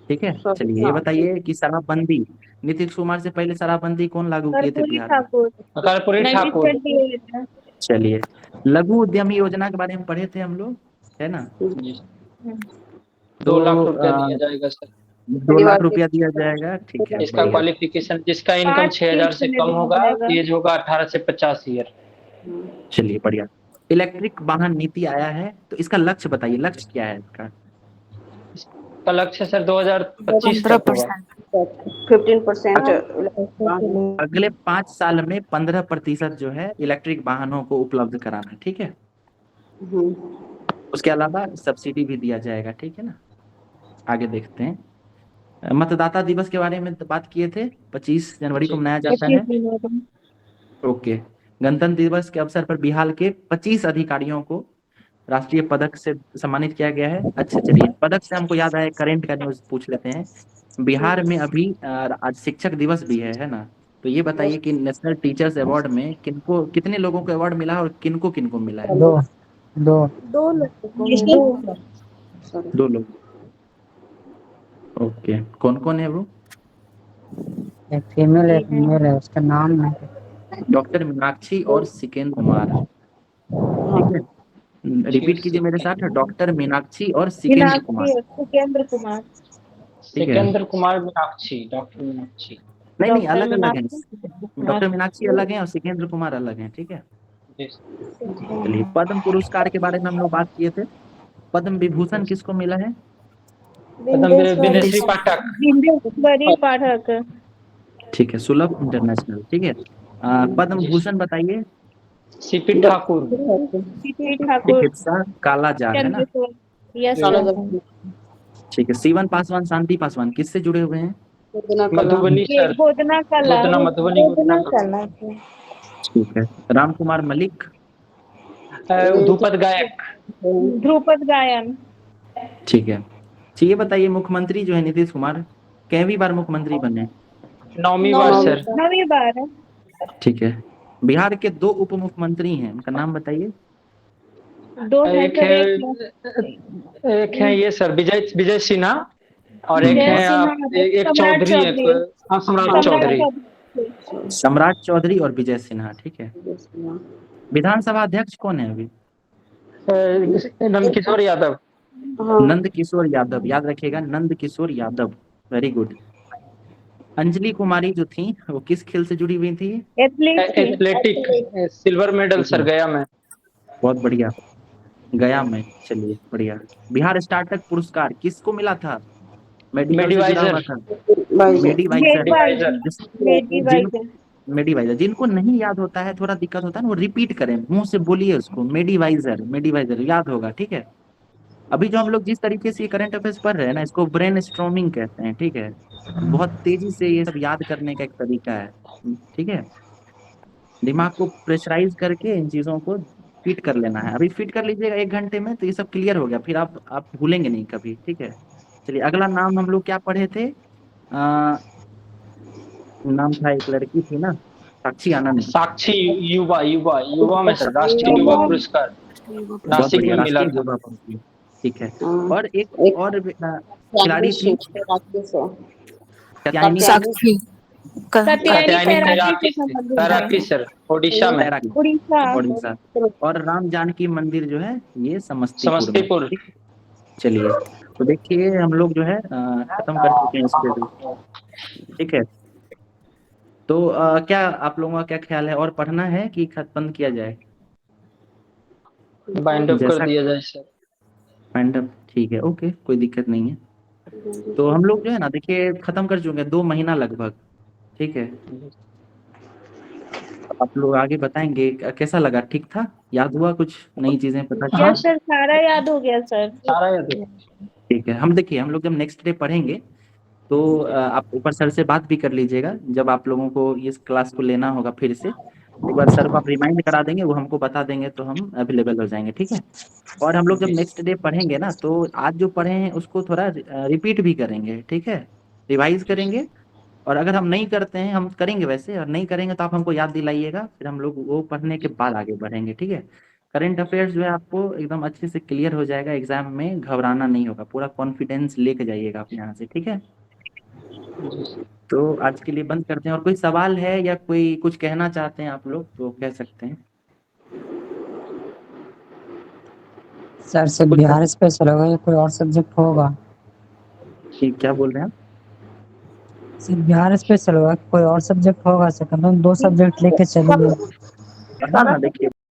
ठीक है। चलिए, ये बताइए कि शराबबंदी नीतीश कुमार से पहले शराबबंदी कौन लागू किए थे कर्पूरी बिहार में? ठाकुर कर्पूरी ठाकुर 1928 चलिए, लघु उद्यमी योजना के बारे में पढ़े थे हम लोग, है ना? जी। तो 2 लाख रुपया दिया जाएगा सर। 2 लाख रुपया दिया जाएगा, ठीक है, इसका बढ़िया। क्वालिफिकेशन, जिसका इनकम 5 6000 से किस्त कम में होगा, मिल जाएगा। एज होगा 18 से 50 ईयर। चलिए बढ़िया। इलेक्ट्रिक वाहन नीति आया है, तो इसका लक्ष्य बताइए, लक्ष्य क्या है इसका? इसका लक्ष्य सर 2025 तक होगा। 15% अगले 5 साल में 15% जो है इलेक्ट्रिक वाहनों को उपलब्ध कराना है, ठीक है? उसके अलावा सब्सिडी भी दिया जाएगा, ठीक है ना? आगे देखते हैं। मतदाता दिवस के बारे में तो बात किए थे, 25 जनवरी को मनाया जाता है। 25 जनवरी ओके। गणतंत्र दिवस के अवसर पर बिहार के 25 अधिकारियों को राष्ट्रीय पदक से सम्मानित किया गया है। अच्छा चलिए, पदक से हमको याद आया, करेंट का न्यूज पूछ लेते हैं। बिहार में अभी आज शिक्षक दिवस भी है ना? तो ये बताइए कि नेशनल टीचर्स अवार्ड में किनको, कितने लोगों को अवार्ड मिला और किनको किनको मिला है? 2 2 2 लोग 2 लोग। ओके, कौन कौन है वो? एक फीमेल एक मेल है, उसका नाम नहीं। डॉक्टर मीनाक्षी और सिकेंद्र कुमार, ठीक है? रिपीट कीजिए मेरे साथ, डॉक्टर मीनाक्षी और सिकेंद्र कुमार। सिकेंद्र कुमार ठीक है। सिकंदर कुमार मीनाक्षी, डॉक्टर मीनाक्षी। नहीं नहीं, डॉक्टर अलग अलग हैं। मीनाक्षी डॉक्टर मीनाक्षी अलग हैं और सिकेंद्र कुमार अलग हैं, ठीक है? जी। चलिए, पद्म पुरस्कार के बारे में हम लोग बात किए थे। पद्म विभूषण किसको मिला है? विनेश्री पाठक। विंध्येश्वरी पाठक ठीक है, सुलभ इंटरनेशनल, ठीक है। पद्म भूषण बताइए। सीपी ठाकुर। सीपी ठाकुर चिकित्सा कालाजार, है ना? यस ठीक है। सीवन पासवान, शांति पासवान किससे जुड़े हुए हैं? मधुबनी सर, गोदना कला गोदना, मधुबनी गोदना कला। ठीक है। राम कुमार मलिक। ध्रुपद गायक। ध्रुपद गायन ठीक है। तो ये बताइए, मुख्यमंत्री जो है नीतीश कुमार कैवी बार मुख्यमंत्री बने? 9वीं बार सर। 9वीं बार ठीक है। बिहार के 2 उप मुख्यमंत्री हैं, उनका नाम बताइए। 2 है एक सर, है, एक है ये सर विजय सिन्हा, और एक विजय है सिन्हा, एक सम्राट चौधरी, एक सम्राट चौधरी। सम्राट चौधरी और विजय सिन्हा, ठीक है। विधानसभा अध्यक्ष कौन है अभी? नंदकिशोर यादव। नंद किशोर यादव, याद रखिएगा, नंद किशोर यादव, वेरी गुड। अंजलि कुमारी जो थी वो किस खेल से जुड़ी हुई थी? एथलेटिक, सिल्वर मेडल सर गया में। बहुत बढ़िया, गया में। चलिए बढ़िया। बिहार स्टार्टअप पुरस्कार किसको मिला था? मेडिकल से जुड़ा हुआ था। मेडिवाइजर। जिनको नहीं याद होता है, थोड़ा दिक्कत होता है ना, वो रिपीट करें, मुंह से बोलिए उसको, मेडिवाइजर याद होगा, ठीक है? अभी जो हम लोग जिस तरीके से करंट अफेयर्स पढ़ रहे हैं ना, इसको ब्रेन स्ट्रॉमिंग कहते हैं, ठीक है? बहुत तेजी से ये सब याद करने का एक तरीका है, ठीक है? दिमाग को प्रेशराइज करके इन चीजों को फिट कर लेना है। अभी फिट कर लीजिएगा 1 घंटे में, तो ये सब क्लियर हो गया, फिर आप भूलेंगे नहीं कभी, ठीक है? चलिए, अगला नाम हम लोग क्या पढ़े थे? नाम था, एक लड़की थी ना, साक्षी आनंद। साक्षी युवा में सर, राष्ट्रीय युवा पुरस्कार नासिक में मिला था। ठीक है। और एक और खिलाड़ी थी, साक्षी तैराकी सर, ओडिशा में। उड़ीसा। और राम जानकी मंदिर जो है ये समस्तीपुर। चलिए, तो देखिए हम लोग जो है खत्म कर चुके हैं इसके लिए, ठीक है? तो क्या आप लोगों का क्या ख्याल है, और पढ़ना है कि बंद किया जाए? बाइंड अप कर दिया जाए सर। बाइंड अप, ठीक है, ओके, कोई दिक्कत नहीं है। तो हम लोग जो है ना, देखिए खत्म कर चुके हैं 2 महीना लगभग, ठीक है? आप लोग आगे बताएंगे कैसा लगा, ठीक था? याद हुआ, कुछ नई चीजें पता चली? हाँ सर, सारा याद हो गया सर, सारा याद हो गया। ठीक है। हम देखिए, हम लोग जब नेक्स्ट डे पढ़ेंगे तो आप ऊपर सर से बात भी कर लीजिएगा, जब आप लोगों को इस क्लास को लेना होगा फिर से एक बार सर को आप रिमाइंड करा देंगे, वो हमको बता देंगे, तो हम अवेलेबल हो जाएंगे, ठीक है? और हम लोग जब नेक्स्ट डे पढ़ेंगे ना, तो आज जो पढ़े हैं उसको थोड़ा रिपीट भी करेंगे, ठीक है? रिवाइज करेंगे, और अगर हम नहीं करते हैं, हम करेंगे वैसे, और नहीं करेंगे तो आप हमको याद दिलाइएगा, फिर हम लोग वो पढ़ने के बाद आगे बढ़ेंगे, ठीक है? करंट अफेयर्स जो है आपको एकदम अच्छे से क्लियर हो जाएगा, एग्जाम में घबराना नहीं होगा, पूरा कॉन्फिडेंस लेके जाइएगा आप यहाँ से, ठीक है? तो आज के लिए बंद करते हैं। और कोई सवाल है या कोई कुछ कहना चाहते हैं आप लोग तो कह सकते हैं। सर सिर्फ कुछ बिहार स्पेशल होगा या कोई और सब्जेक्ट होगा? ठीक, क्या बोल रहे हैं सिर्फ बिहार स्पेशल होगा, कोई और सब्जेक्ट होगा? सर कम से कम 2 सब्जेक्ट लेके चलिए। आप? हाँ हाँ, देखिए